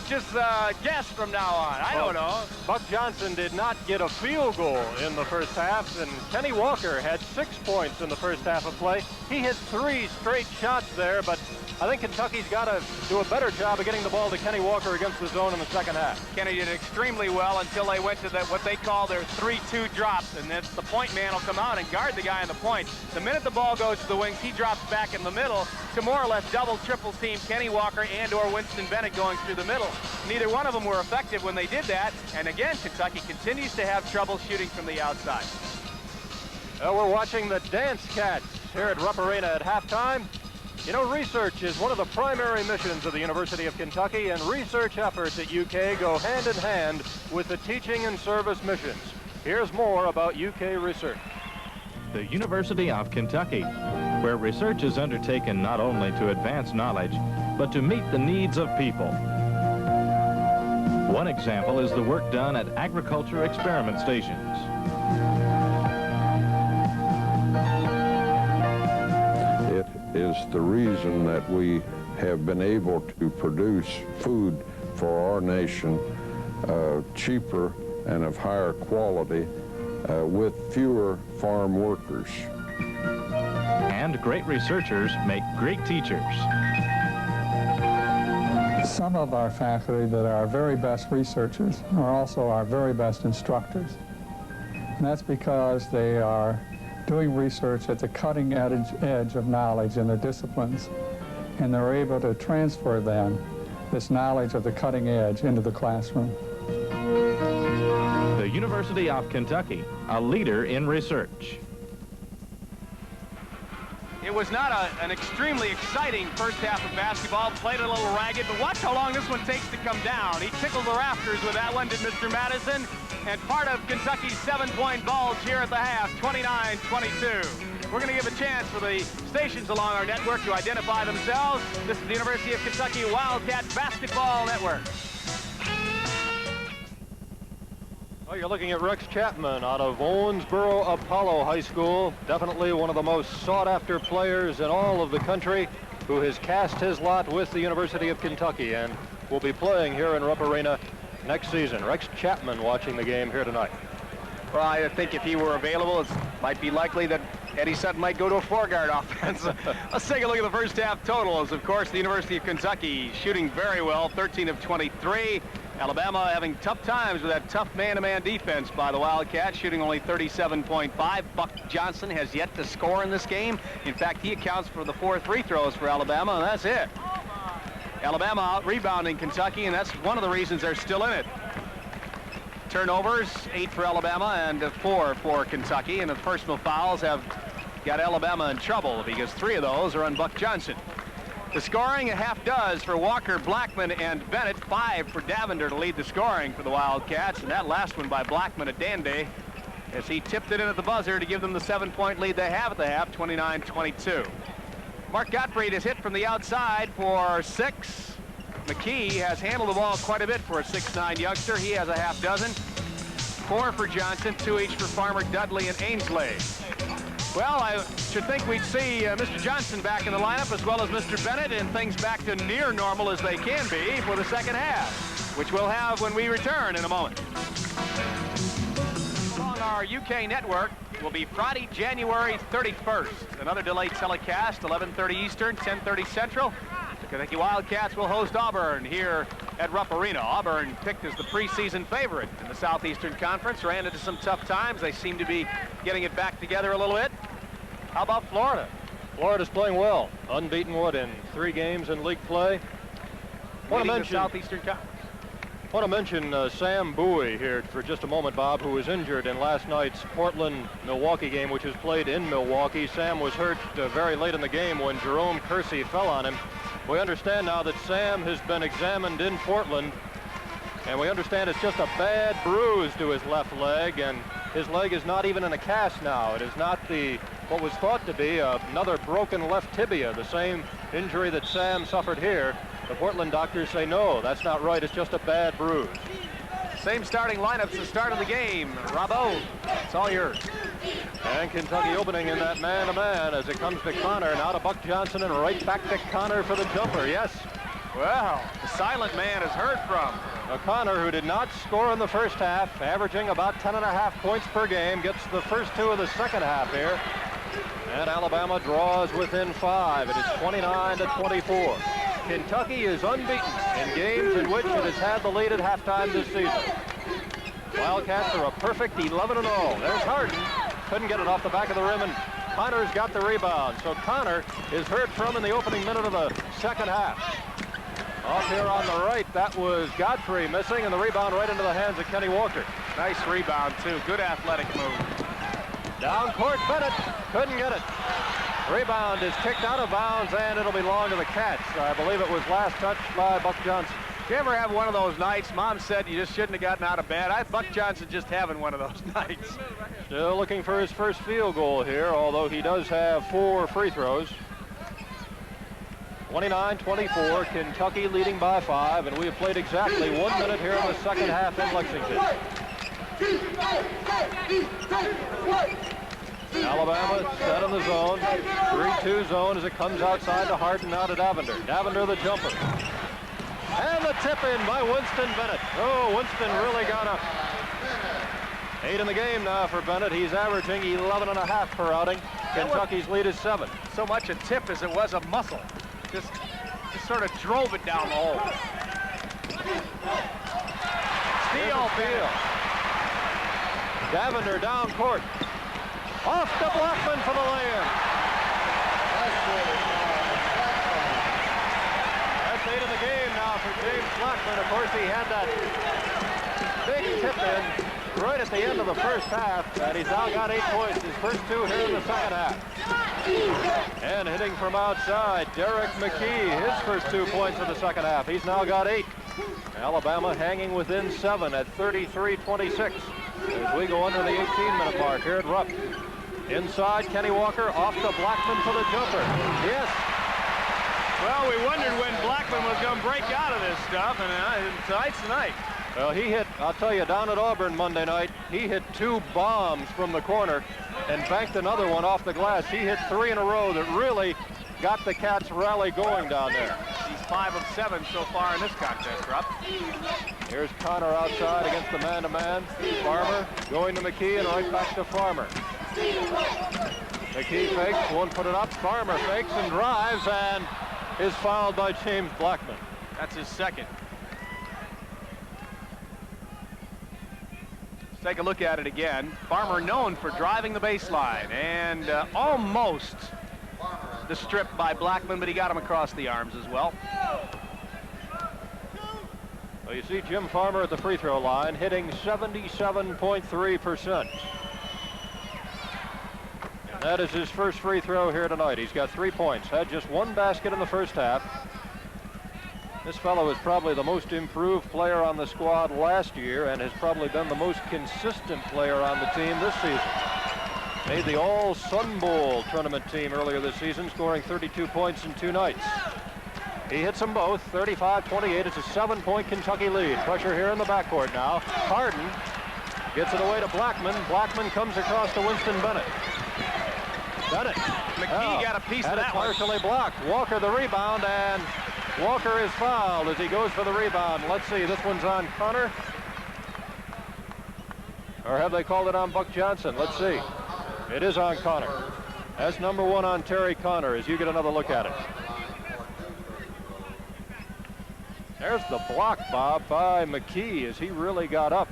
just guess from now on. I don't know. Buck Johnson did not get a field goal in the first half, and Kenny Walker had 6 points in the first half of play. He hit 3 straight shots there, but I think Kentucky's got to do a better job of getting the ball to Kenny Walker against the zone in the second half. Kenny did extremely well until they went to what they call their 3-2 drops, and then the point man will come out and guard the guy on the point. The minute the ball goes to the wings, he drops back in the middle to more or less double, triple team Kenny Walker and or Winston Bennett going through the middle. Neither one of them were effective when they did that, and again, Kentucky continues to have trouble shooting from the outside. Well, we're watching the Dance Cats here at Rupp Arena at halftime. You know, research is one of the primary missions of the University of Kentucky, and research efforts at UK go hand in hand with the teaching and service missions. Here's more about UK research. The University of Kentucky, where research is undertaken not only to advance knowledge, but to meet the needs of people. One example is the work done at agriculture experiment stations. It is the reason that we have been able to produce food for our nation cheaper and of higher quality with fewer farm workers. And great researchers make great teachers. Some of our faculty that are our very best researchers are also our very best instructors. And that's because they are doing research at the cutting edge of knowledge in their disciplines, and they're able to transfer then this knowledge of the cutting edge into the classroom. The University of Kentucky, a leader in research. It was not an extremely exciting first half of basketball. Played a little ragged, but watch how long this one takes to come down. He tickled the rafters with that one, did Mr. Madison. And part of Kentucky's 7-point bulge here at the half, 29-22. We're going to give a chance for the stations along our network to identify themselves. This is the University of Kentucky Wildcat Basketball Network. Oh, you're looking at Rex Chapman out of Owensboro Apollo High School. Definitely one of the most sought-after players in all of the country, who has cast his lot with the University of Kentucky and will be playing here in Rupp Arena next season. Rex Chapman watching the game here tonight. Well, I think if he were available, it might be likely that Eddie Sutton might go to a four-guard offense. Let's take a look at the first half totals. Of course, the University of Kentucky shooting very well, 13 of 23. Alabama having tough times with that tough man-to-man defense by the Wildcats, shooting only 37.5. Buck Johnson has yet to score in this game. In fact, he accounts for the 4 free throws for Alabama, and that's it. Alabama out-rebounding Kentucky, and that's one of the reasons they're still in it. Turnovers, 8 for Alabama and 4 for Kentucky, and the personal fouls have got Alabama in trouble because 3 of those are on Buck Johnson. The scoring, a half does for Walker, Blackmon, and Bennett. 5 for Davender to lead the scoring for the Wildcats, and that last one by Blackmon at Danday as he tipped it in at the buzzer to give them the 7-point lead they have at the half, 29-22. Mark Gottfried is hit from the outside for 6. McKey has handled the ball quite a bit for a 6'9" youngster. He has a half dozen. 4 for Johnson, 2 each for Farmer, Dudley, and Ansley. Well, I should think we'd see Mr. Johnson back in the lineup as well as Mr. Bennett, and things back to near normal as they can be for the second half, which we'll have when we return in a moment. On our UK network will be Friday, January 31st. Another delayed telecast, 11:30 Eastern, 10:30 Central. The Kentucky Wildcats will host Auburn here at Rupp Arena. Auburn picked as the preseason favorite in the Southeastern Conference, ran into some tough times. They seem to be getting it back together a little bit. How about Florida? Florida's playing well. Unbeaten, in 3 games in league play. Want to mention Southeastern Conference. Want to mention Sam Bowie here for just a moment, Bob, who was injured in last night's Portland-Milwaukee game, which was played in Milwaukee. Sam was hurt very late in the game when Jerome Kersey fell on him. We understand now that Sam has been examined in Portland, and we understand it's just a bad bruise to his left leg, and his leg is not even in a cast now. It is not what was thought to be another broken left tibia, the same injury that Sam suffered here. The Portland doctors say, no, that's not right. It's just a bad bruise. Same starting lineups to start of the game. Robbo, it's all yours. And Kentucky opening in that man-to-man as it comes to Connor. Now to Buck Johnson and right back to Connor for the jumper. Yes. Well, the silent man is heard from. Connor, who did not score in the first half, averaging about 10.5 points per game, gets the first 2 of the second half here. And Alabama draws within 5. It is 29-24. Kentucky is unbeaten in games in which it has had the lead at halftime this season. Wildcats are a perfect 11-0. There's Harden. Couldn't get it off the back of the rim, and Connor's got the rebound. So Connor is heard from in the opening minute of the second half. Off here on the right, that was Gottfried missing, and the rebound right into the hands of Kenny Walker. Nice rebound, too. Good athletic move. Down court, Bennett couldn't get it. Rebound is kicked out of bounds, and it'll belong to the Cats. I believe it was last touched by Buck Johnson. Did you ever have one of those nights? Mom said you just shouldn't have gotten out of bed. Buck Johnson just having one of those nights. Still looking for his first field goal here, although he does have 4 free throws. 29-24, Kentucky leading by 5, and we have played exactly 1 minute here in the second half in Lexington. Alabama set in the zone. 3-2 zone as it comes outside to Harden, now to Davender. Davender the jumper. And the tip in by Winston Bennett. Oh, Winston really got up. 8 in the game now for Bennett. He's averaging 11.5 per outing. Kentucky's lead is 7. So much a tip as it was a muscle. Just sort of drove it down the hole. Steal. Davender down court. Off to Blackmon for the lay-in. That's 8 in the game now for James Blackmon. Of course, he had that big tip in right at the end of the first half, and he's now got 8 points, his first 2 here in the second half. And hitting from outside, Derrick McKey, his first 2 points in the second half. He's now got 8. Alabama hanging within 7 at 33-26 as we go under the 18-minute mark here at Rupp. Inside, Kenny Walker off to Blackmon for the jumper. Yes. Well, we wondered when Blackmon was going to break out of this stuff, and tonight's the night. Well, he hit, I'll tell you, down at Auburn Monday night, he hit 2 bombs from the corner and banked another one off the glass. He hit 3 in a row that really got the Cats rally going down there. He's 5 of 7 so far in this contest, Rupp. Here's Connor outside against the man-to-man. Farmer going to McKey and right back to Farmer. McKey fakes, won't put it up. Farmer fakes and drives and is fouled by James Blackmon. That's his second. Let's take a look at it again. Farmer known for driving the baseline and almost the strip by Blackmon, but he got him across the arms as well. Well, you see Jim Farmer at the free throw line hitting 77.3%. That is his first free throw here tonight. He's got 3 points. Had just 1 basket in the first half. This fellow is probably the most improved player on the squad last year and has probably been the most consistent player on the team this season. Made the All-Sun Bowl tournament team earlier this season, scoring 32 points in 2 nights. He hits them both, 35-28. It's a 7-point Kentucky lead. Pressure here in the backcourt now. Harden gets it away to Blackmon. Blackmon comes across to Winston Bennett. McKey got a piece of that one. Partially blocked. Walker the rebound, and Walker is fouled as he goes for the rebound. Let's see, this one's on Connor. Or have they called it on Buck Johnson? Let's see. It is on Connor. That's number 1 on Terry Connor as you get another look at it. There's the block, Bob, by McKey as he really got up.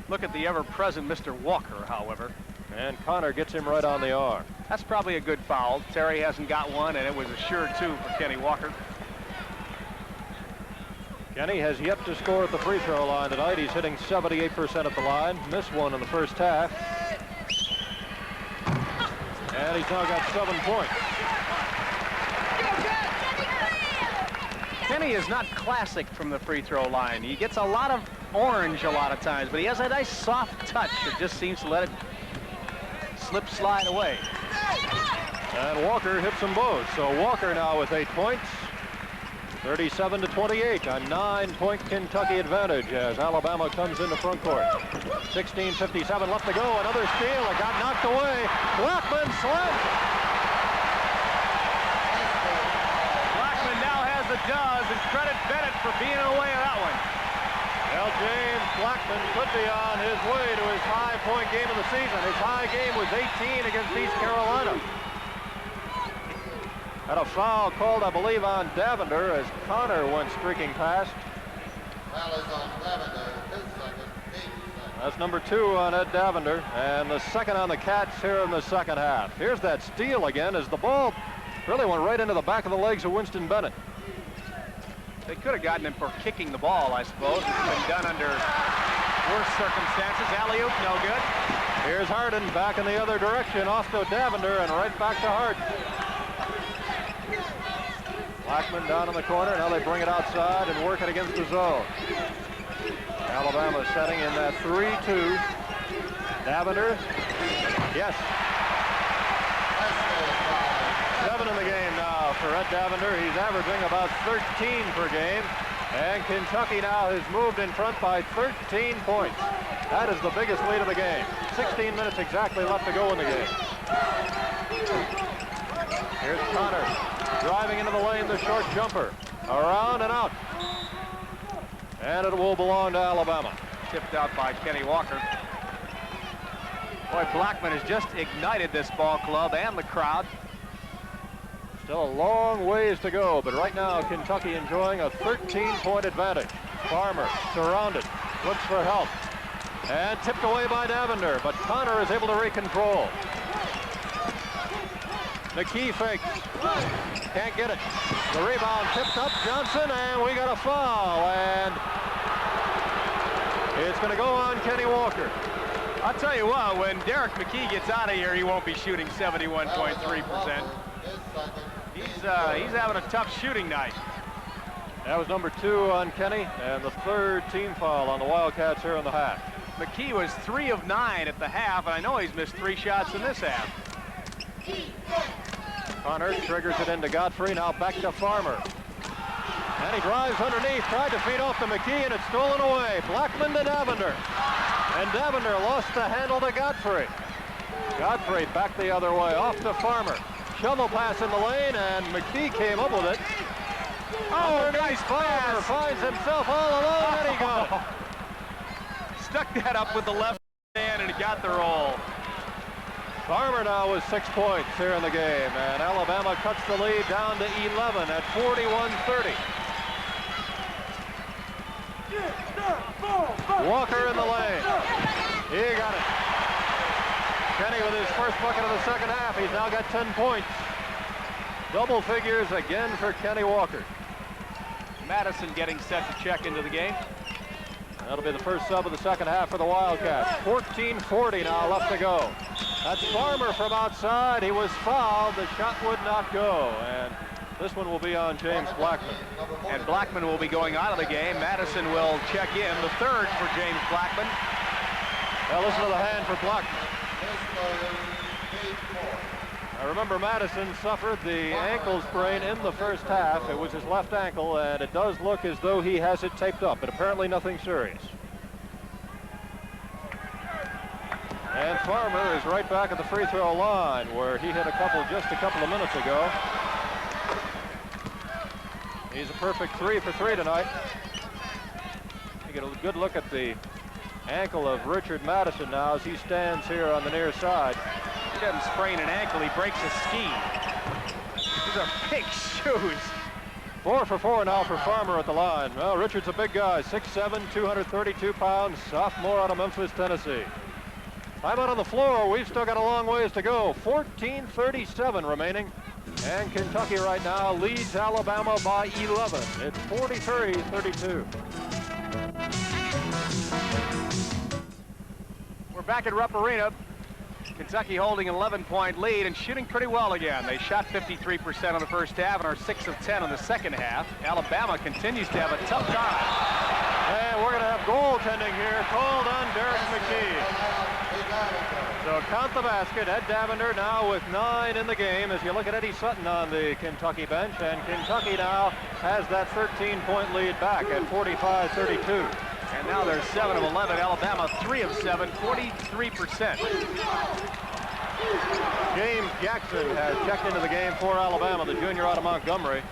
Look at the ever-present Mr. Walker, however. And Connor gets him right on the arm. That's probably a good foul. Terry hasn't got one, and it was a sure 2 for Kenny Walker. Kenny has yet to score at the free throw line tonight. He's hitting 78% at the line. Missed one in the first half. And he's now got 7 points. Kenny is not classic from the free throw line. He gets a lot of orange a lot of times, but he has a nice soft touch that just seems to let it slide away. And Walker hits them both. So Walker now with 8 points. 37-28, a 9-point Kentucky advantage as Alabama comes into front court. 16:57 left to go. Another steal. It got knocked away. Blackmon slams. Blackmon now has the does, and credit Bennett for being away of that one. Well, James Blackmon could be on his way to his high-point game of the season. His high game was 18 against East Carolina. Had a foul called, I believe, on Davender as Connor went streaking past. Foul is on Davender, his second, 8 seconds. That's number 2 on Ed Davender, and the second on the Cats here in the second half. Here's that steal again as the ball really went right into the back of the legs of Winston Bennett. They could have gotten him for kicking the ball, I suppose. It's been done under worse circumstances. Alley-oop, no good. Here's Harden back in the other direction, off to Davender and right back to Harden. Blackmon down in the corner. Now they bring it outside and work it against the zone. Alabama setting in that 3-2. Davender. Yes. 7 in the game now for Ed Davender. He's averaging about 13 per game. And Kentucky now has moved in front by 13 points. That is the biggest lead of the game. 16 minutes exactly left to go in the game. Here's Connor driving into the lane, the short jumper. Around and out. And it will belong to Alabama. Tipped out by Kenny Walker. Boy, Blackmon has just ignited this ball club and the crowd. Still a long ways to go, but right now Kentucky enjoying a 13-point advantage. Farmer surrounded, looks for help. And tipped away by Davender, but Connor is able to recontrol. McKey fakes. Can't get it. The rebound tipped up, Johnson, and we got a foul. And it's going to go on Kenny Walker. I'll tell you what, when Derrick McKey gets out of here, he won't be shooting 71.3%. He's having a tough shooting night. That was number 2 on Kenny, and the 3rd team foul on the Wildcats here in the half. McKey was 3 of 9 at the half, and I know he's missed 3 shots in this half. Connor triggers it into Gottfried, now back to Farmer. And he drives underneath, tried to feed off to McKey, and it's stolen away. Blackmon to Davender. And Davender lost the handle to Gottfried. Gottfried back the other way, off to Farmer. Shovel pass in the lane, and McKey came up with it. Oh, nice Farmer finds himself all alone, and he got it. Stuck that up with the left hand, and he got the roll. Farmer now with 6 points here in the game, and Alabama cuts the lead down to 11 at 41-30. Walker in the lane. He got it. Kenny with his first bucket of the second half. He's now got 10 points. Double figures again for Kenny Walker. Madison getting set to check into the game. That'll be the first sub of the second half for the Wildcats. 14:40 now left to go. That's Farmer from outside. He was fouled. The shot would not go. And this one will be on James Blackmon. And Blackmon will be going out of the game. Madison will check in, the 3rd for James Blackmon. Now listen to the hand for Blackmon. Now remember, Madison suffered the ankle sprain in the first half. It was his left ankle, and it does look as though he has it taped up, but apparently nothing serious. And Farmer is right back at the free throw line, where he hit just a couple of minutes ago. He's a perfect 3 for 3 tonight. You get a good look at the ankle of Richard Madison now as he stands here on the near side. He doesn't sprain an ankle, he breaks a ski. These are big shoes. 4 for 4 now for Farmer at the line. Well, Richard's a big guy, 6'7", 232 pounds, sophomore out of Memphis, Tennessee. Time out on the floor. We've still got a long ways to go. 14:37 remaining. And Kentucky right now leads Alabama by 11. It's 43-32. We're back at Rupp Arena. Kentucky holding an 11-point lead and shooting pretty well again. They shot 53% in the first half and are 6 of 10 in the second half. Alabama continues to have a tough time. And we're going to have goaltending here called on Derrick McKey. So count the basket. Ed Davender now with 9 in the game as you look at Eddie Sutton on the Kentucky bench. And Kentucky now has that 13-point lead back at 45-32. And now they're 7 of 11. Alabama 3 of 7, 43%. James Jackson has checked into the game for Alabama, the junior out of Montgomery,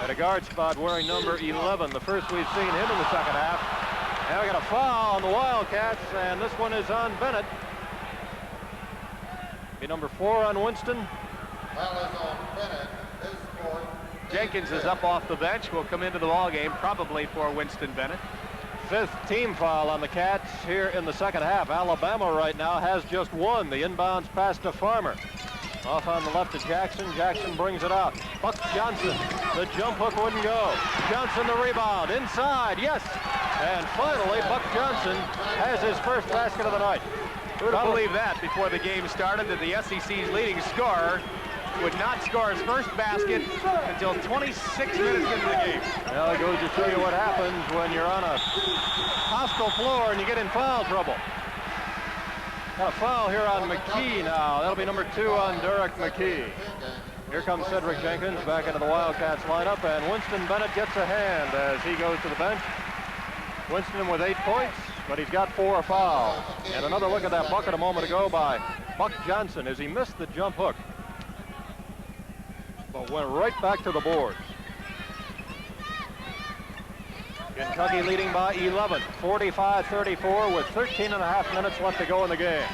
at a guard spot wearing number 11. The first we've seen him in the second half. And we got a foul on the Wildcats, and this one is on Bennett. Be number 4 on Winston. Foul is on Bennett. His fourth. Jenkins is up off the bench. Will come into the ball game probably for Winston Bennett. 5th team foul on the Cats here in the second half. Alabama right now has just 1. The inbounds pass to Farmer. Off on the left to Jackson. Jackson brings it out. Buck Johnson. The jump hook wouldn't go. Johnson the rebound. Inside. Yes. And finally, Buck Johnson has his first basket of the night. Who would believe that before the game started, that the SEC's leading scorer would not score his first basket until 26 minutes into the game. Well, it goes to show you what happens when you're on a hostile floor and you get in foul trouble. Got a foul here on McKey now. That'll be number 2 on Derrick McKey. Here comes Cedric Jenkins back into the Wildcats lineup, and Winston Bennett gets a hand as he goes to the bench. Winston with 8 points, but he's got 4 fouls. And another look at that bucket a moment ago by Buck Johnson as he missed the jump hook, but went right back to the boards. Kentucky leading by 11, 45-34 with 13.5 minutes left to go in the game.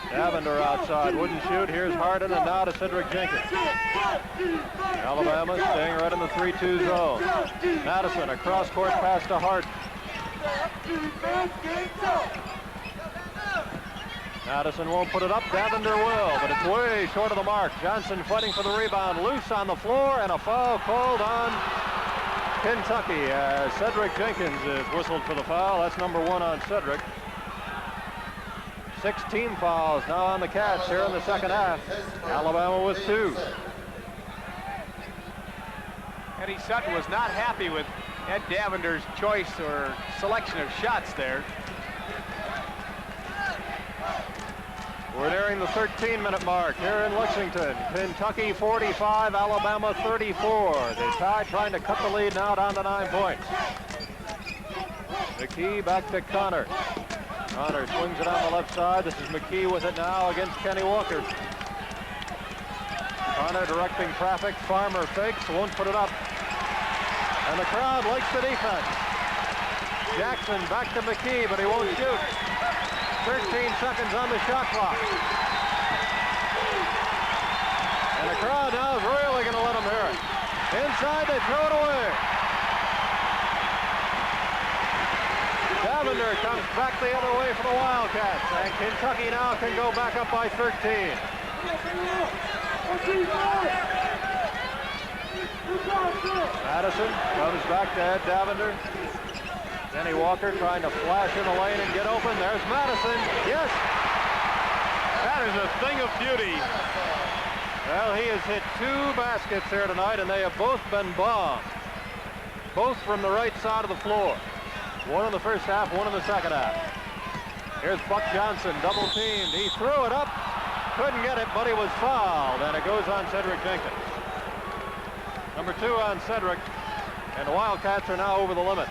Davender outside, wouldn't shoot. Here's Harden, and now to Cedric Jenkins. Alabama staying right in the 3-2 zone. Madison, a cross-court pass to Harden. Madison won't put it up. Davender will, but it's way short of the mark. Johnson fighting for the rebound. Loose on the floor, and a foul called on Kentucky as Cedric Jenkins is whistled for the foul. That's number 1 on Cedric. 6 team fouls now on the Cats here in the second half. Alabama with 2. Eddie Sutton was not happy with Ed Davender's choice or selection of shots there. We're nearing the 13-minute mark here in Lexington. Kentucky 45, Alabama 34. They tied, trying to cut the lead now down to 9 points. McKey back to Connor. Connor swings it on the left side. This is McKey with it now against Kenny Walker. Connor directing traffic. Farmer fakes, won't put it up. And the crowd likes the defense. Jackson back to McKey, but he won't shoot. 13 seconds on the shot clock. And the crowd now is really going to let them hear it. Inside, they throw it away. Davender comes back the other way for the Wildcats, and Kentucky now can go back up by 13. Madison comes back to Ed Davender. Kenny Walker trying to flash in the lane and get open. There's Madison. Yes! That is a thing of beauty. Well, he has hit 2 baskets here tonight, and they have both been bombed. Both from the right side of the floor. 1 in the first half, 1 in the second half. Here's Buck Johnson, double teamed. He threw it up, couldn't get it, but he was fouled, and it goes on Cedric Jenkins. Number 2 on Cedric, and the Wildcats are now over the limit.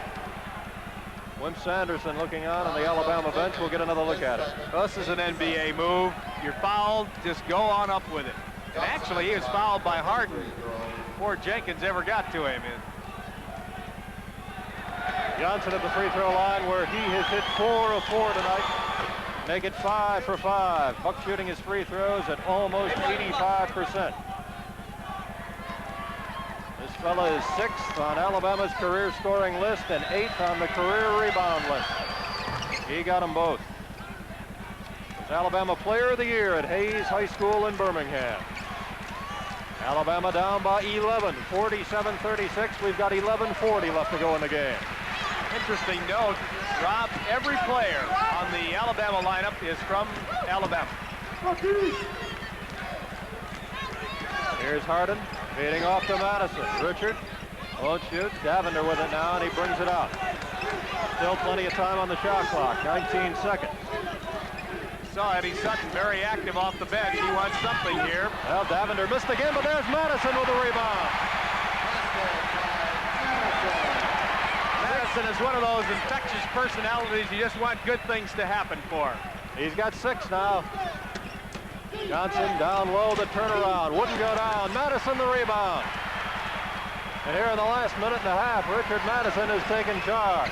Wimp Sanderson looking on the Alabama bench. We'll get another look at it. Well, this is an NBA move. You're fouled, just go on up with it. And actually, he was fouled by Harden before Jenkins ever got to him. Johnson at the free throw line, where he has hit 4 of 4 tonight. Make it 5 for 5. Buck shooting his free throws at almost 85%. This fella is 6th on Alabama's career scoring list and 8th on the career rebound list. He got them both. He's Alabama Player of the Year at Hayes High School in Birmingham. Alabama down by 11, 47-36. We've got 11:40 left to go in the game. Interesting note, Rob, every player on the Alabama lineup is from Alabama. Here's Harden, feeding off to Madison. Richard won't shoot. Davender with it now, and he brings it out. Still plenty of time on the shot clock, 19 seconds. Saw Eddie Sutton very active off the bench. He wants something here. Well, Davender missed again, but there's Madison with the rebound. Madison is one of those infectious personalities. You just want good things to happen for him. He's got 6 now. Johnson down low, the turnaround. Wouldn't go down. Madison the rebound. And here in the last minute and a half, Richard Madison has taken charge.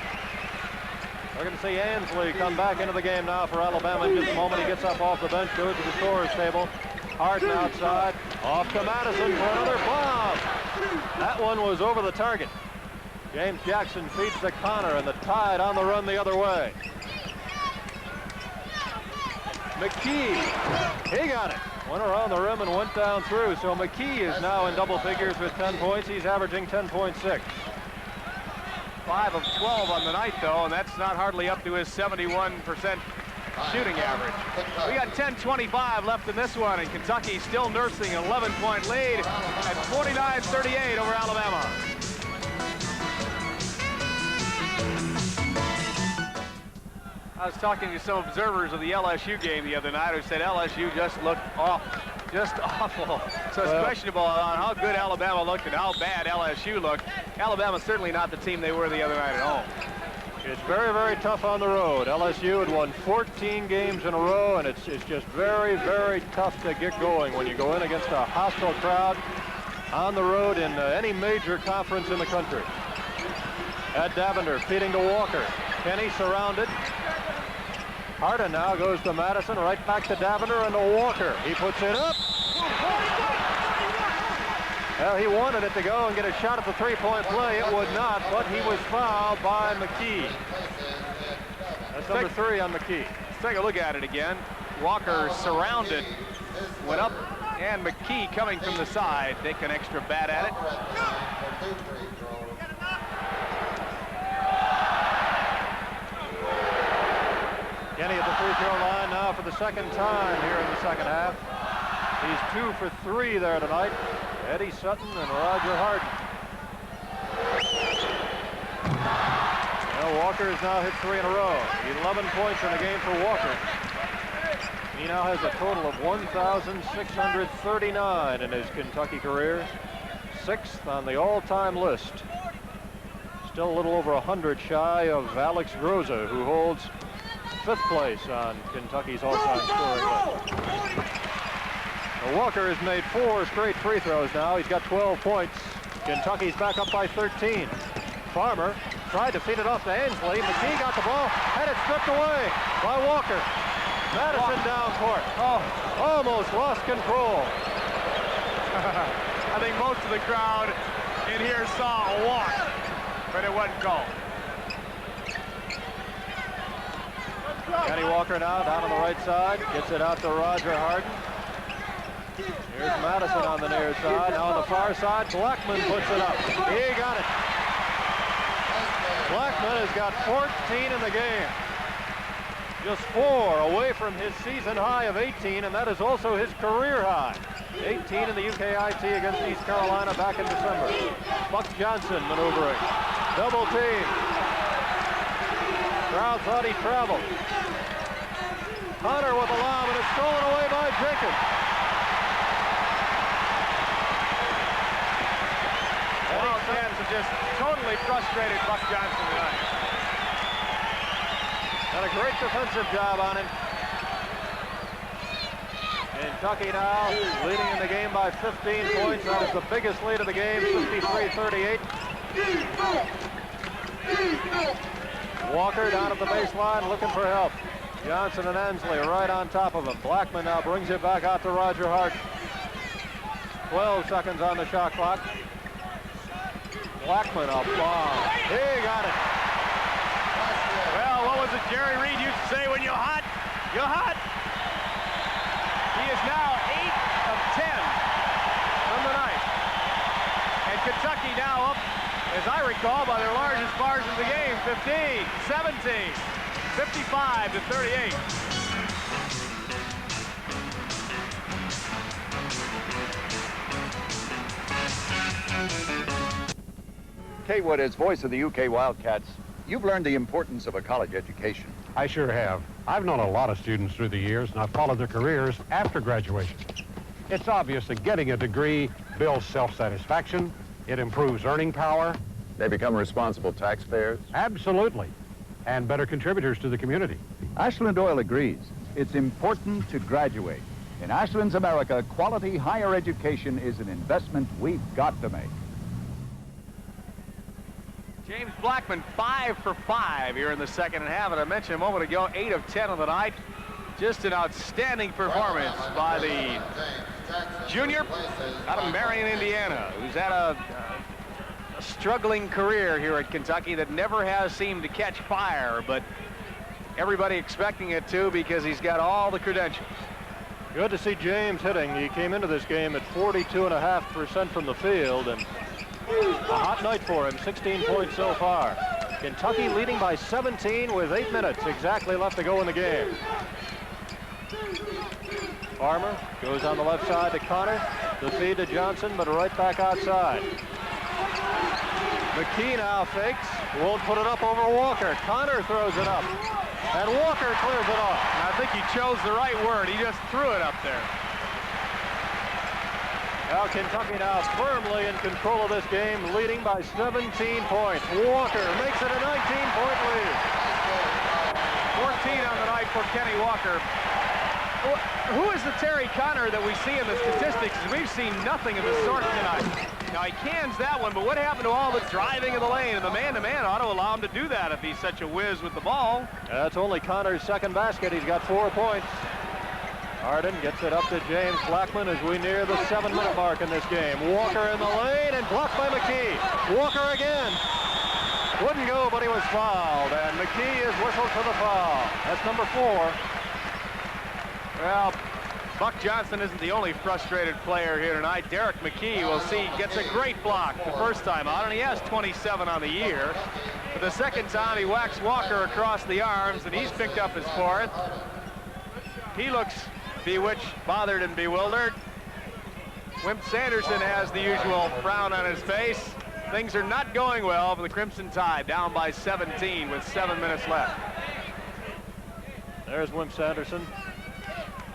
We're going to see Ansley come back into the game now for Alabama in just a moment. He gets up off the bench, goes to the scorer's table. Harden outside. Off to Madison for another bomb. That one was over the target. James Jackson feeds to Connor, and the Tide on the run the other way. McKey, he got it. Went around the rim and went down through. So McKey is now in double figures with 10 points. He's averaging 10.6. 5 of 12 on the night, though, and that's not hardly up to his 71% shooting average. We got 10:25 left in this one, and Kentucky still nursing an 11-point lead at 49-38 over Alabama. I was talking to some observers of the LSU game the other night who said LSU just looked just awful. So it's questionable on how good Alabama looked and how bad LSU looked. Alabama's certainly not the team they were the other night at home. It's very, very tough on the road. LSU had won 14 games in a row, and it's just very, very tough to get going when you go in against a hostile crowd on the road in any major conference in the country. At Davender, feeding to Walker. Kenny surrounded. Harden now goes to Madison, right back to Davender and to Walker. He puts it up. Well, he wanted it to go and get a shot at the three-point play. It would not, but he was fouled by McKey. That's number 3 on McKey. Let's take a look at it again. Walker surrounded, went up, and McKey coming from the side, take an extra bat at it. Kenny at the free throw line now for the second time here in the second half. He's 2 for 3 there tonight. Eddie Sutton and Roger Harden. Well, Walker has now hit 3 in a row. 11 points in the game for Walker. He now has a total of 1,639 in his Kentucky career. 6th on the all-time list. Still a little over 100 shy of Alex Groza, who holds 5th place on Kentucky's all-time scoring list. Well, Walker has made 4 straight free throws now. He's got 12 points. Kentucky's back up by 13. Farmer tried to feed it off to Ansley. McKey got the ball, had it stripped away by Walker. Madison down court. Oh, almost lost control. I think most of the crowd in here saw a walk, but it wasn't called. Kenny Walker now down on the right side. Gets it out to Roger Harden. Here's Madison on the near side. Now on the far side, Blackmon puts it up. He got it. Blackmon has got 14 in the game. Just 4 away from his season high of 18, and that is also his career high. 18 in the UKIT against East Carolina back in December. Buck Johnson maneuvering. Double team. Crowd thought he traveled. Hunter with a lob, and it's stolen away by Jenkins. Well, fans have just totally frustrated Buck Johnson tonight. Done a great defensive job on him. Kentucky now leading in the game by 15 points. That is the biggest lead of the game, 53-38. Walker down at the baseline looking for help. Johnson and Ansley right on top of him. Blackmon now brings it back out to Roger Harden. 12 seconds on the shot clock. Blackmon a bomb. He got it. Well, what was it Jerry Reed used to say? When you're hot, you're hot. He is now 8 of 10 from the night. And Kentucky now up, as I recall, by their largest margin of the game, 15, 17, 55-38. Kay Wood, as voice of the UK Wildcats, you've learned the importance of a college education. I sure have. I've known a lot of students through the years, and I've followed their careers after graduation. It's obvious that getting a degree builds self-satisfaction, it improves earning power. They become responsible taxpayers. Absolutely. And better contributors to the community. Ashland Oil agrees. It's important to graduate. In Ashland's America, quality higher education is an investment we've got to make. James Blackmon 5 for 5 here in the second half, and I mentioned a moment ago 8 of 10 on the night. Just an outstanding performance by the junior out of Marion, Indiana, who's had a struggling career here at Kentucky that never has seemed to catch fire, but everybody expecting it to because he's got all the credentials. Good to see James hitting. He came into this game at 42.5% from the field, and a hot night for him, 16 points so far. Kentucky leading by 17 with 8 minutes exactly left to go in the game. Farmer goes on the left side to Connor. The feed to Johnson, but right back outside. McKey now fakes. Won't put it up over Walker. Connor throws it up. And Walker clears it off. And I think he chose the right word. He just threw it up there. Now Kentucky now firmly in control of this game, leading by 17 points. Walker makes it a 19-point lead. 14 on the night for Kenny Walker. Who is the Terry Connor that we see in the statistics? We've seen nothing of the sort tonight. Now he cans that one, but what happened to all the driving of the lane? And the man-to-man ought to allow him to do that if he's such a whiz with the ball. That's only Connor's second basket. He's got 4 points. Harden gets it up to James Blackmon as we near the 7-minute mark in this game. Walker in the lane and blocked by McKey. Walker again. Wouldn't go, but he was fouled. And McKey is whistled for the foul. That's number 4. Well, Buck Johnson isn't the only frustrated player here tonight. Derrick McKey, we'll see, gets a great block the first time out, and he has 27 on the year. But the second time, he whacks Walker across the arms, and he's picked up his 4th. He looks bewitched, bothered, and bewildered. Wimp Sanderson has the usual frown on his face. Things are not going well for the Crimson Tide, down by 17 with 7 minutes left. There's Wimp Sanderson.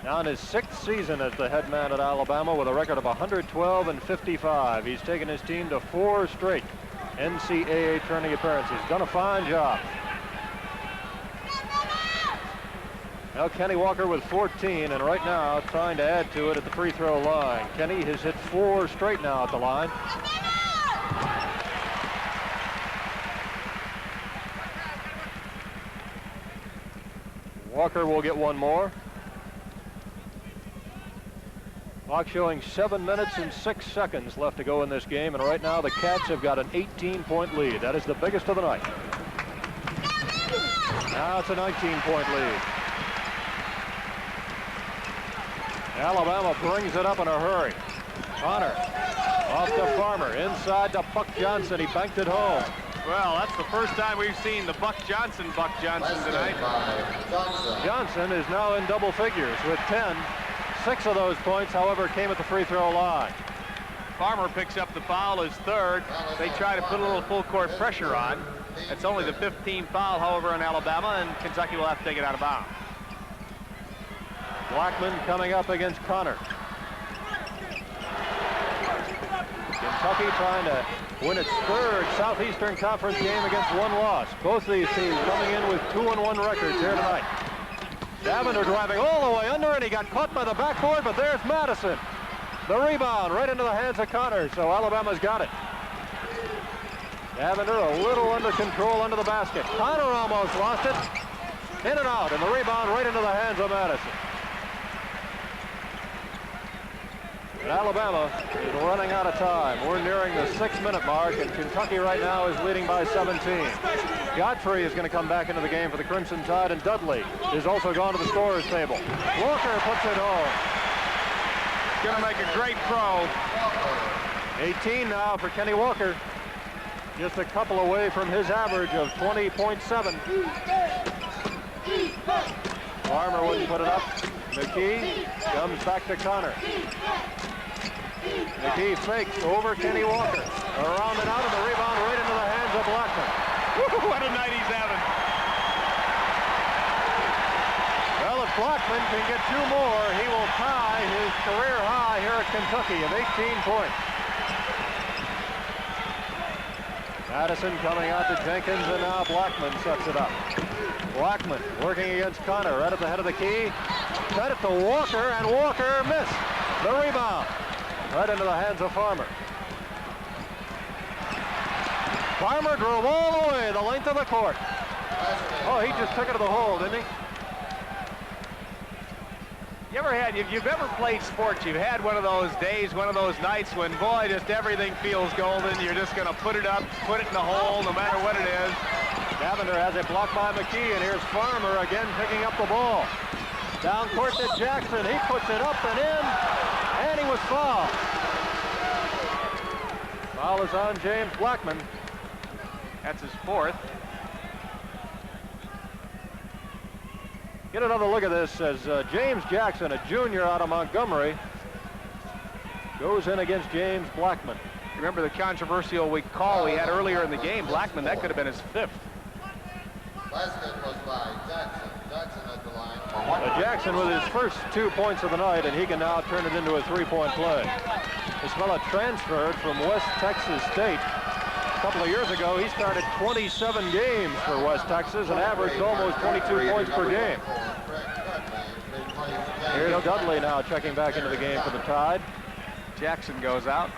Now in his 6th season as the head man at Alabama with a record of 112 and 55. He's taken his team to 4 straight NCAA tourney appearances. Done a fine job. Now Kenny Walker with 14, and right now trying to add to it at the free throw line. Kenny has hit 4 straight now at the line. Walker will get 1 more. Clock showing 7 minutes and 6 seconds left to go in this game, and right now the Cats have got an 18-point lead. That is the biggest of the night. Now it's a 19-point lead. Alabama brings it up in a hurry. Connor off to Farmer, inside to Buck Johnson. He banked it home. Well, that's the first time we've seen the Buck Johnson tonight. Johnson is now in double figures with 10. 6 of those points, however, came at the free throw line. Farmer picks up the foul, his 3rd. They try to put a little full court pressure on. It's only the 15th foul, however, in Alabama, and Kentucky will have to take it out of bounds. Blackmon coming up against Connor. Kentucky trying to win its 3rd Southeastern Conference game against 1 loss. Both of these teams coming in with 2-1 records here tonight. Davender driving all the way under, and he got caught by the backboard, but there's Madison. The rebound right into the hands of Connor, so Alabama's got it. Davender a little under control under the basket. Connor almost lost it. In and out, and the rebound right into the hands of Madison. And Alabama is running out of time. We're nearing the 6-minute mark, and Kentucky right now is leading by 17. Gottfried is going to come back into the game for the Crimson Tide, and Dudley is also gone to the scorer's table. Walker puts it home. Going to make a great throw. 18 now for Kenny Walker. Just a couple away from his average of 20.7. Farmer wouldn't put it up. McKey comes back to Connor. McKey fakes over Kenny Walker. Around and out, and the rebound right into the hands of Blackmon. What a night he's having. Well, if Blackmon can get 2 more, he will tie his career high here at Kentucky of 18 points. Madison coming out to Jenkins, and now Blackmon sets it up. Blackmon working against Connor right at the head of the key. Cut it to Walker, and Walker missed. The rebound right into the hands of Farmer. Farmer drove all the way the length of the court. Oh, he just took it to the hole, didn't he? You've ever played sports, you've had one of those days, one of those nights when, boy, just everything feels golden. You're just going to put it up, put it in the hole, no matter what it is. Davender has it blocked by McKey, and here's Farmer again picking up the ball. Down court to Jackson. He puts it up and in, and he was fouled. Foul is on James Blackmon. That's his 4th. Get another look at this as James Jackson, a junior out of Montgomery, goes in against James Blackmon. Remember the controversial call we had earlier in the game? Blackmon, that could have been his 5th. Basket was by Jackson. Jackson at the line. Jackson with his first 2 points of the night, and he can now turn it into a 3-point play. This fella transferred from West Texas State. A couple of years ago, he started 27 games for West Texas and averaged almost 22 points per game. Here's Dudley now checking back into the game for the Tide. Jackson goes out.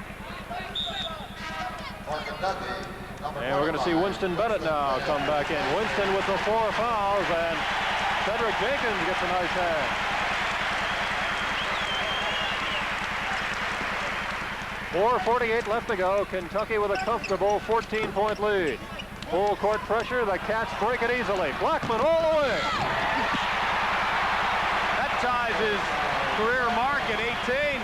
And we're going to see Winston Bennett now come back in. Winston with the 4 fouls, and Cedric Jenkins gets a nice hand. 4:48 left to go. Kentucky with a comfortable 14-point lead. Full court pressure. The Cats break it easily. Blackmon all the way. That ties his career mark at 18.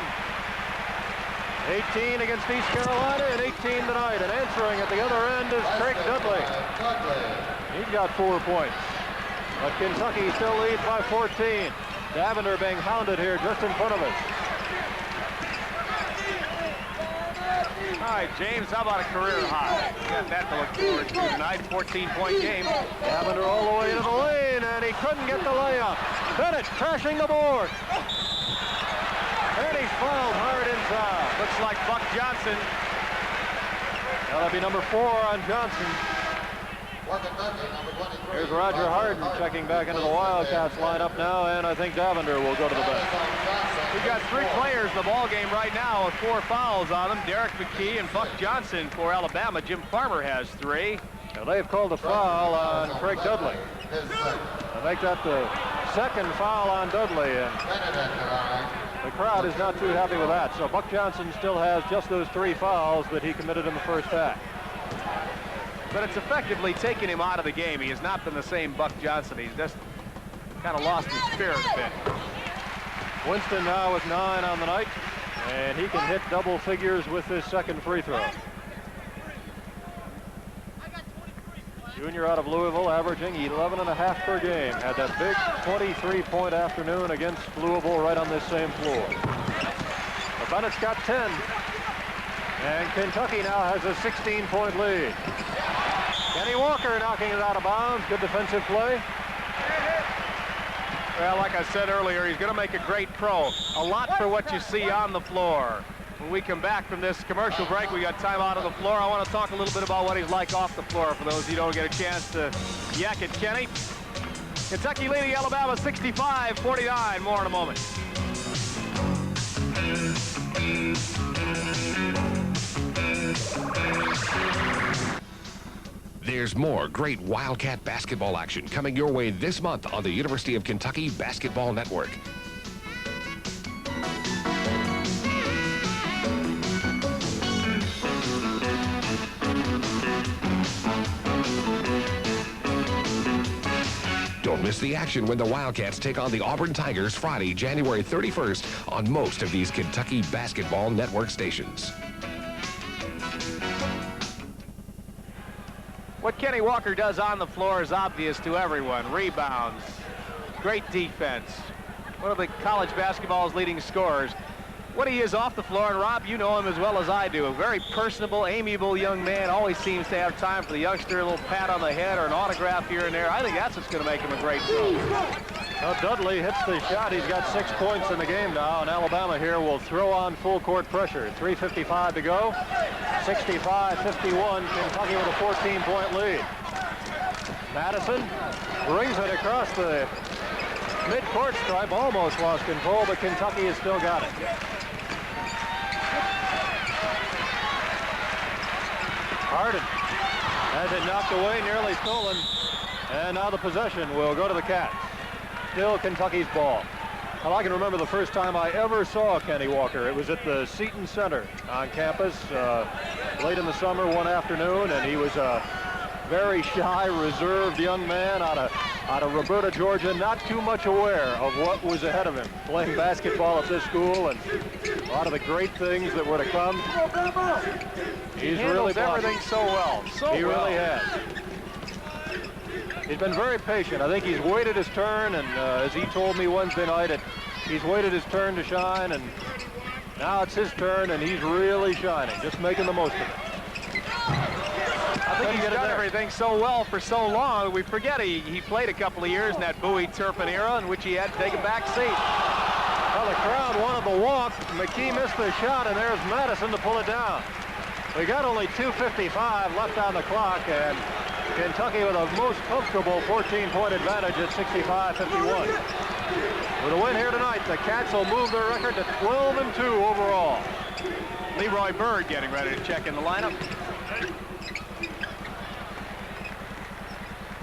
18 against East Carolina and 18 tonight. And answering at the other end is Craig Dudley. He's got 4 points. But Kentucky still leads by 14. Davender being hounded here just in front of us. All right, James, how about a career high? Got that to look forward to tonight. 14-point game. Davender all the way to the lane, and he couldn't get the layup. Bennett crashing the board. And he's fouled hard inside. Looks like Buck Johnson. That'll be number 4 on Johnson. Here's Roger Harden checking back into the Wildcats lineup now, and I think Davender will go to the bench. We've got 3 players in the ball game right now with 4 fouls on them. Derrick, McKey, and Buck Johnson for Alabama. Jim Farmer has 3. Now they've called a foul on Craig Dudley. I make that the 2nd foul on Dudley, and the crowd is not too happy with that. So Buck Johnson still has just those 3 fouls that he committed in the first half. But it's effectively taken him out of the game. He has not been the same Buck Johnson. He's just kind of lost his spirit a bit. Winston now with 9 on the night, and he can hit double figures with his 2nd free throw. Junior out of Louisville, averaging 11.5 per game. Had that big 23-point afternoon against Louisville right on this same floor. But Bennett's got 10. And Kentucky now has a 16-point lead. Kenny Walker knocking it out of bounds. Good defensive play. Well, like I said earlier, he's going to make a great pro. A lot for what you see on the floor. When we come back from this commercial break, we got time out on the floor. I want to talk a little bit about what he's like off the floor for those who don't get a chance to yak at Kenny. Kentucky leading Alabama 65-49. More in a moment. There's more great Wildcat basketball action coming your way this month on the University of Kentucky Basketball Network. Don't miss the action when the Wildcats take on the Auburn Tigers Friday, January 31st on most of these Kentucky Basketball Network stations. What Kenny Walker does on the floor is obvious to everyone. Rebounds, great defense, one of the college basketball's leading scorers. What he is off the floor, and Rob, you know him as well as I do, a very personable, amiable young man, always seems to have time for the youngster, a little pat on the head or an autograph here and there. I think that's what's going to make him a great pro. Now Dudley hits the shot. He's got 6 points in the game now, and Alabama here will throw on full court pressure. 3:55 to go. 65-51, Kentucky with a 14-point lead. Madison brings it across the mid-court stripe, almost lost control, but Kentucky has still got it. Harden has it knocked away, nearly stolen, and now the possession will go to the Cats. Still Kentucky's ball. Well, I can remember the first time I ever saw Kenny Walker. It was at the Seton Center on campus late in the summer one afternoon, and he was a very shy, reserved young man out of Roberta, Georgia, not too much aware of what was ahead of him, playing basketball at this school and a lot of the great things that were to come. He's really everything so well. He really has. He's been very patient. I think he's waited his turn, and as he told me Wednesday night, he's waited his turn to shine, and now it's his turn, and he's really shining, just making the most of it. I think he's done everything so well for so long, we forget he played a couple of years in that Bowie Turpin era in which he had to take a back seat. Well, the crowd wanted the walk. McKey missed the shot, and there's Madison to pull it down. We got only 2:55 left on the clock, and Kentucky with a most comfortable 14-point advantage at 65-51. With a win here tonight, the Cats will move their record to 12-2 overall. Leroy Bird getting ready to check in the lineup.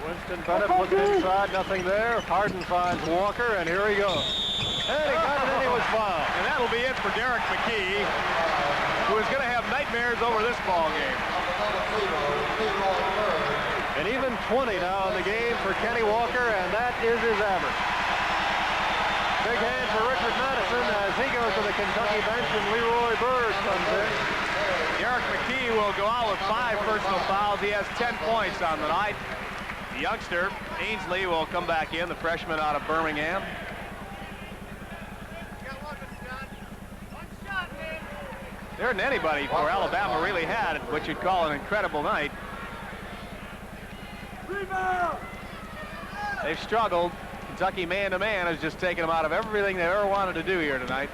Winston, Bennett looking inside, nothing there. Harden finds Walker, and here he goes. And he got it, and he was fouled. And that'll be it for Derrick McKey, who is going to have nightmares over this ball game. And even 20 now in the game for Kenny Walker, and that is his average. Big hand for Richard Madison as he goes to the Kentucky bench, and Leroy Bird comes in. Derrick McKey will go out with 5 personal fouls. He has 10 points on the night. The youngster, Ansley, will come back in, the freshman out of Birmingham. There isn't anybody for Alabama really had what you'd call an incredible night. They've struggled. Kentucky man-to-man has just taken them out of everything they ever wanted to do here tonight.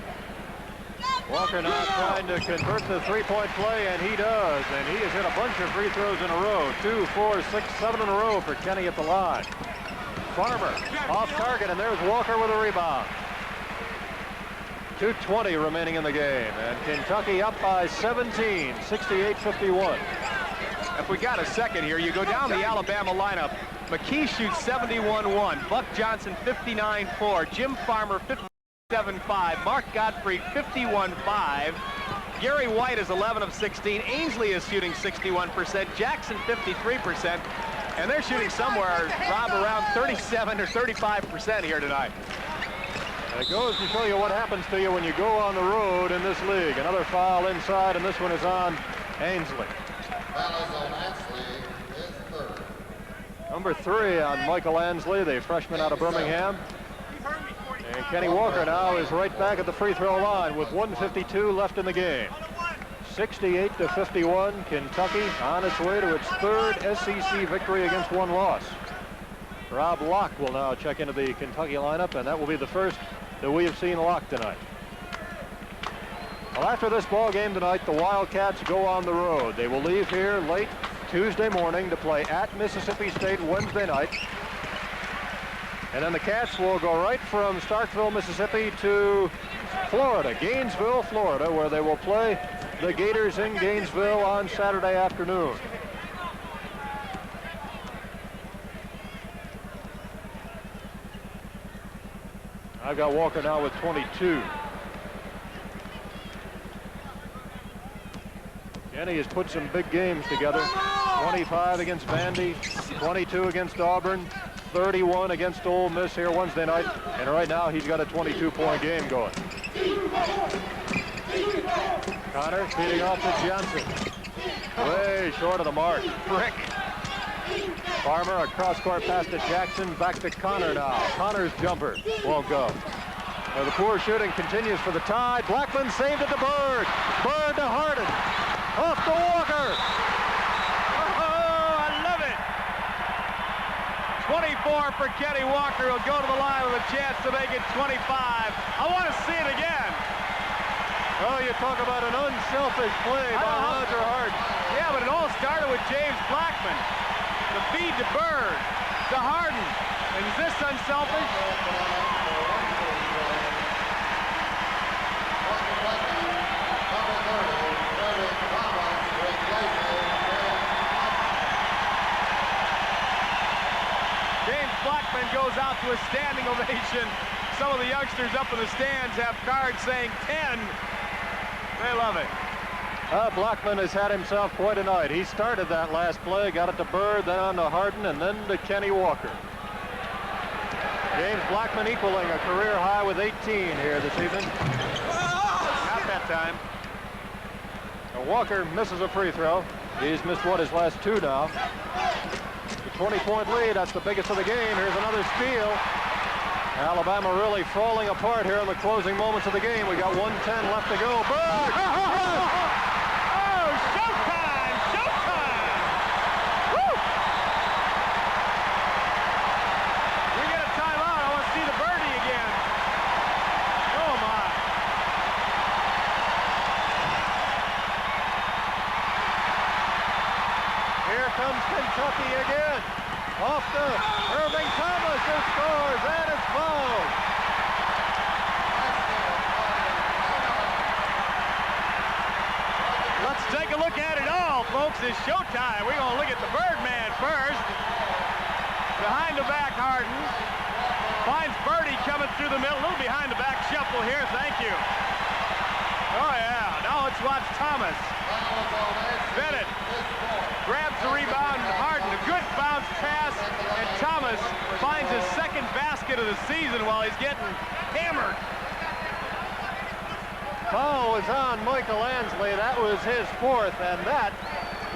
Walker now trying to convert the three-point play, and he does. And he has hit a bunch of free throws in a row. 2, 4, 6, 7 in a row for Kenny at the line. Farmer off target, and there's Walker with a rebound. 2:20 remaining in the game, and Kentucky up by 17, 68-51. If we got a second here, you go down the Alabama lineup. McKey shoots 71-1, Buck Johnson 59-4, Jim Farmer 57-5, Mark Gottfried 51-5, Gary White is 11 of 16, Ansley is shooting 61%, Jackson 53%, and they're shooting somewhere, Rob, around 37 or 35% here tonight. It goes to show you what happens to you when you go on the road in this league. Another foul inside, and this one is on Ansley. Number 3 on Michael Ansley, the freshman out of Birmingham. And Kenny Walker now is right back at the free throw line with 1:52 left in the game. 68-51, Kentucky on its way to its 3rd SEC victory against 1 loss. Rob Locke will now check into the Kentucky lineup, and that will be the first that we have seen Locke tonight. Well, after this ball game tonight, the Wildcats go on the road. They will leave here late Tuesday morning to play at Mississippi State Wednesday night. And then the Cats will go right from Starkville, Mississippi to Florida, Gainesville, Florida, where they will play the Gators in Gainesville on Saturday afternoon. I've got Walker now with 22. Kenny has put some big games together. 25 against Vandy, 22 against Auburn, 31 against Ole Miss here Wednesday night, and right now he's got a 22-point game going. Connor feeding off to Johnson. Way short of the mark. Frick. Farmer, a cross-court pass to Jackson, back to Connor now. Connor's jumper won't go. Well, the poor shooting continues for the Tide. Blackmon saved it to Bird. Bird to Harden. Off to Walker. Oh, I love it. 24 for Kenny Walker. He'll go to the line with a chance to make it 25. I want to see it again. Oh, you talk about an unselfish play by Roger Harden. Yeah, but it all started with James Blackmon. The feed to Bird, to Harden. And is this unselfish? James Blackmon goes out to a standing ovation. Some of the youngsters up in the stands have cards saying 10. They love it. Blackmon has had himself quite a night. He started that last play, got it to Bird, then on to Harden, and then to Kenny Walker. James Blackmon equaling a career high with 18 here this evening. Not that time. Walker misses a free throw. He's missed, what, his last 2 now. The 20-point lead. That's the biggest of the game. Here's another steal. Alabama really falling apart here in the closing moments of the game. We got 1:10 left to go. Bird! Oh, showtime! Showtime! Woo! We get a timeout. I want to see the birdie again. Oh, my. Here comes Kentucky again. Off to Irving Thomas, who scores, and it's fouled. Let's take a look at it all, folks. It's showtime. We're going to look at the Birdman first. Behind the back, Harden. Finds Birdie coming through the middle. A little behind the back shuffle here. Thank you. Oh, yeah. Now let's watch Thomas. Bennett grabs the rebound. Harden, a good bounce pass. And Thomas finds his second basket of the season while he's getting hammered. Foul was on Michael Ansley. That was his fourth, and that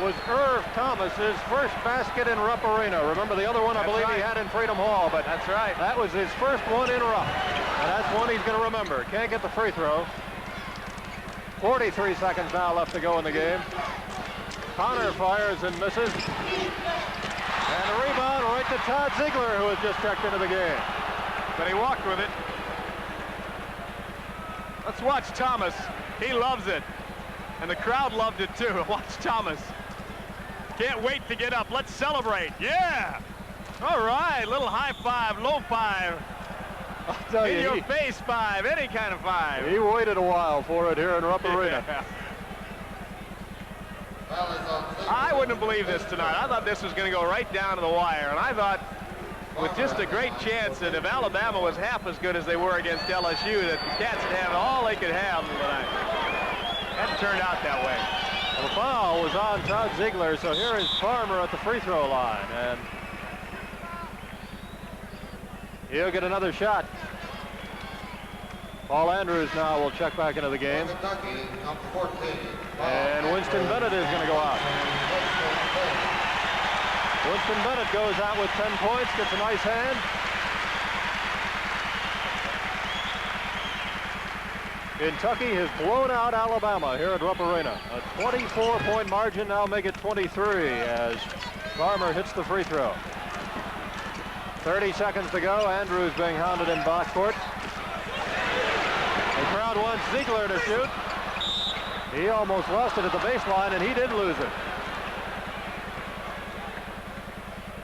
was Irv Thomas's first basket in Rupp Arena. Remember the other one I believe he had in Freedom Hall, but that's right. That was his first one in Rupp, and that's one he's going to remember. Can't get the free throw. 43 seconds now left to go in the game. Connor fires and misses. And a rebound right to Todd Ziegler, who has just checked into the game. But he walked with it. Let's watch Thomas. He loves it. And the crowd loved it too. Watch Thomas. Can't wait to get up. Let's celebrate. Yeah. All right. Little high five, low five. I'll tell you, in your face five, any kind of five. He waited a while for it here in Rupp Arena. I wouldn't have believed this tonight. I thought this was going to go right down to the wire. And I thought with just a great chance that if Alabama was half as good as they were against LSU, that the Cats would have all they could have tonight. Hadn't turned out that way. Well, the foul was on Todd Ziegler, so here is Farmer at the free throw line. And he'll get another shot. Paul Andrews now will check back into the game. And Winston Bennett is going to go out. Winston Bennett goes out with 10 points, gets a nice hand. Kentucky has blown out Alabama here at Rupp Arena. A 24-point margin, now make it 23 as Farmer hits the free throw. 30 seconds to go. Andrews being hounded in backcourt. The crowd wants Ziegler to shoot. He almost lost it at the baseline, and he did lose it.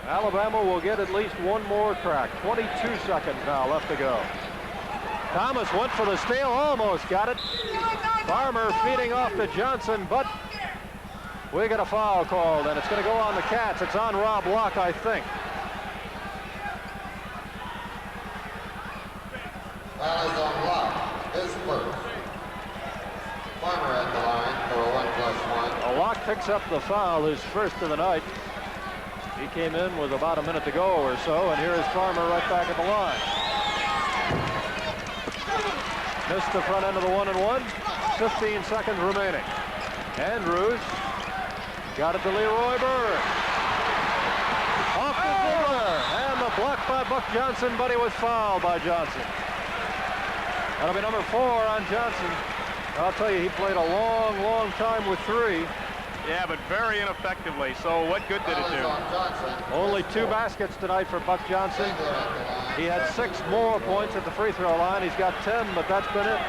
Alabama will get at least one more crack. 22 seconds now left to go. Thomas went for the steal, almost got it. Farmer feeding off to Johnson, but we got a foul called, and it's going to go on the Cats. It's on Rob Locke, I think. Foul is on Locke, his first. Farmer at the line for a 1+1. Locke picks up the foul, his first of the night. He came in with about a minute to go or so, and here is Farmer right back at the line. Missed the front end of the 1-and-1. 15 seconds remaining. Andrews got it to Leroy Bird. Off to Ziegler, and the block by Buck Johnson, but he was fouled by Johnson. That'll be number 4 on Johnson. I'll tell you, he played a long, long time with 3. Yeah, but very ineffectively. So what good did it do? Only 2 baskets tonight for Buck Johnson. He had 6 more points at the free throw line. He's got 10, but that's been it.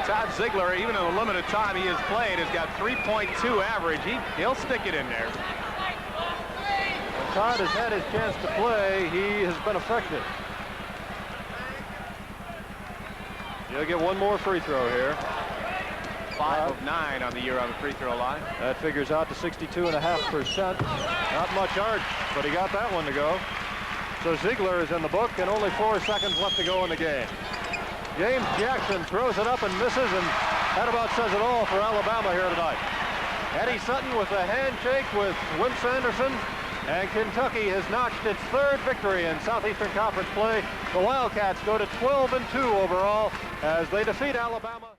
Todd Ziegler, even in the limited time he has played, has got 3.2 average. He'll stick it in there. When Todd has had his chance to play, he has been effective. He'll get one more free throw here. 5 of 9 on the year on the free throw line. That figures out to 62.5%. Not much arch, but he got that one to go. So Ziegler is in the book, and only 4 seconds left to go in the game. James Jackson throws it up and misses, and that about says it all for Alabama here tonight. Eddie Sutton with a handshake with Wimp Sanderson, and Kentucky has notched its 3rd victory in Southeastern Conference play. The Wildcats go to 12-2 overall as they defeat Alabama.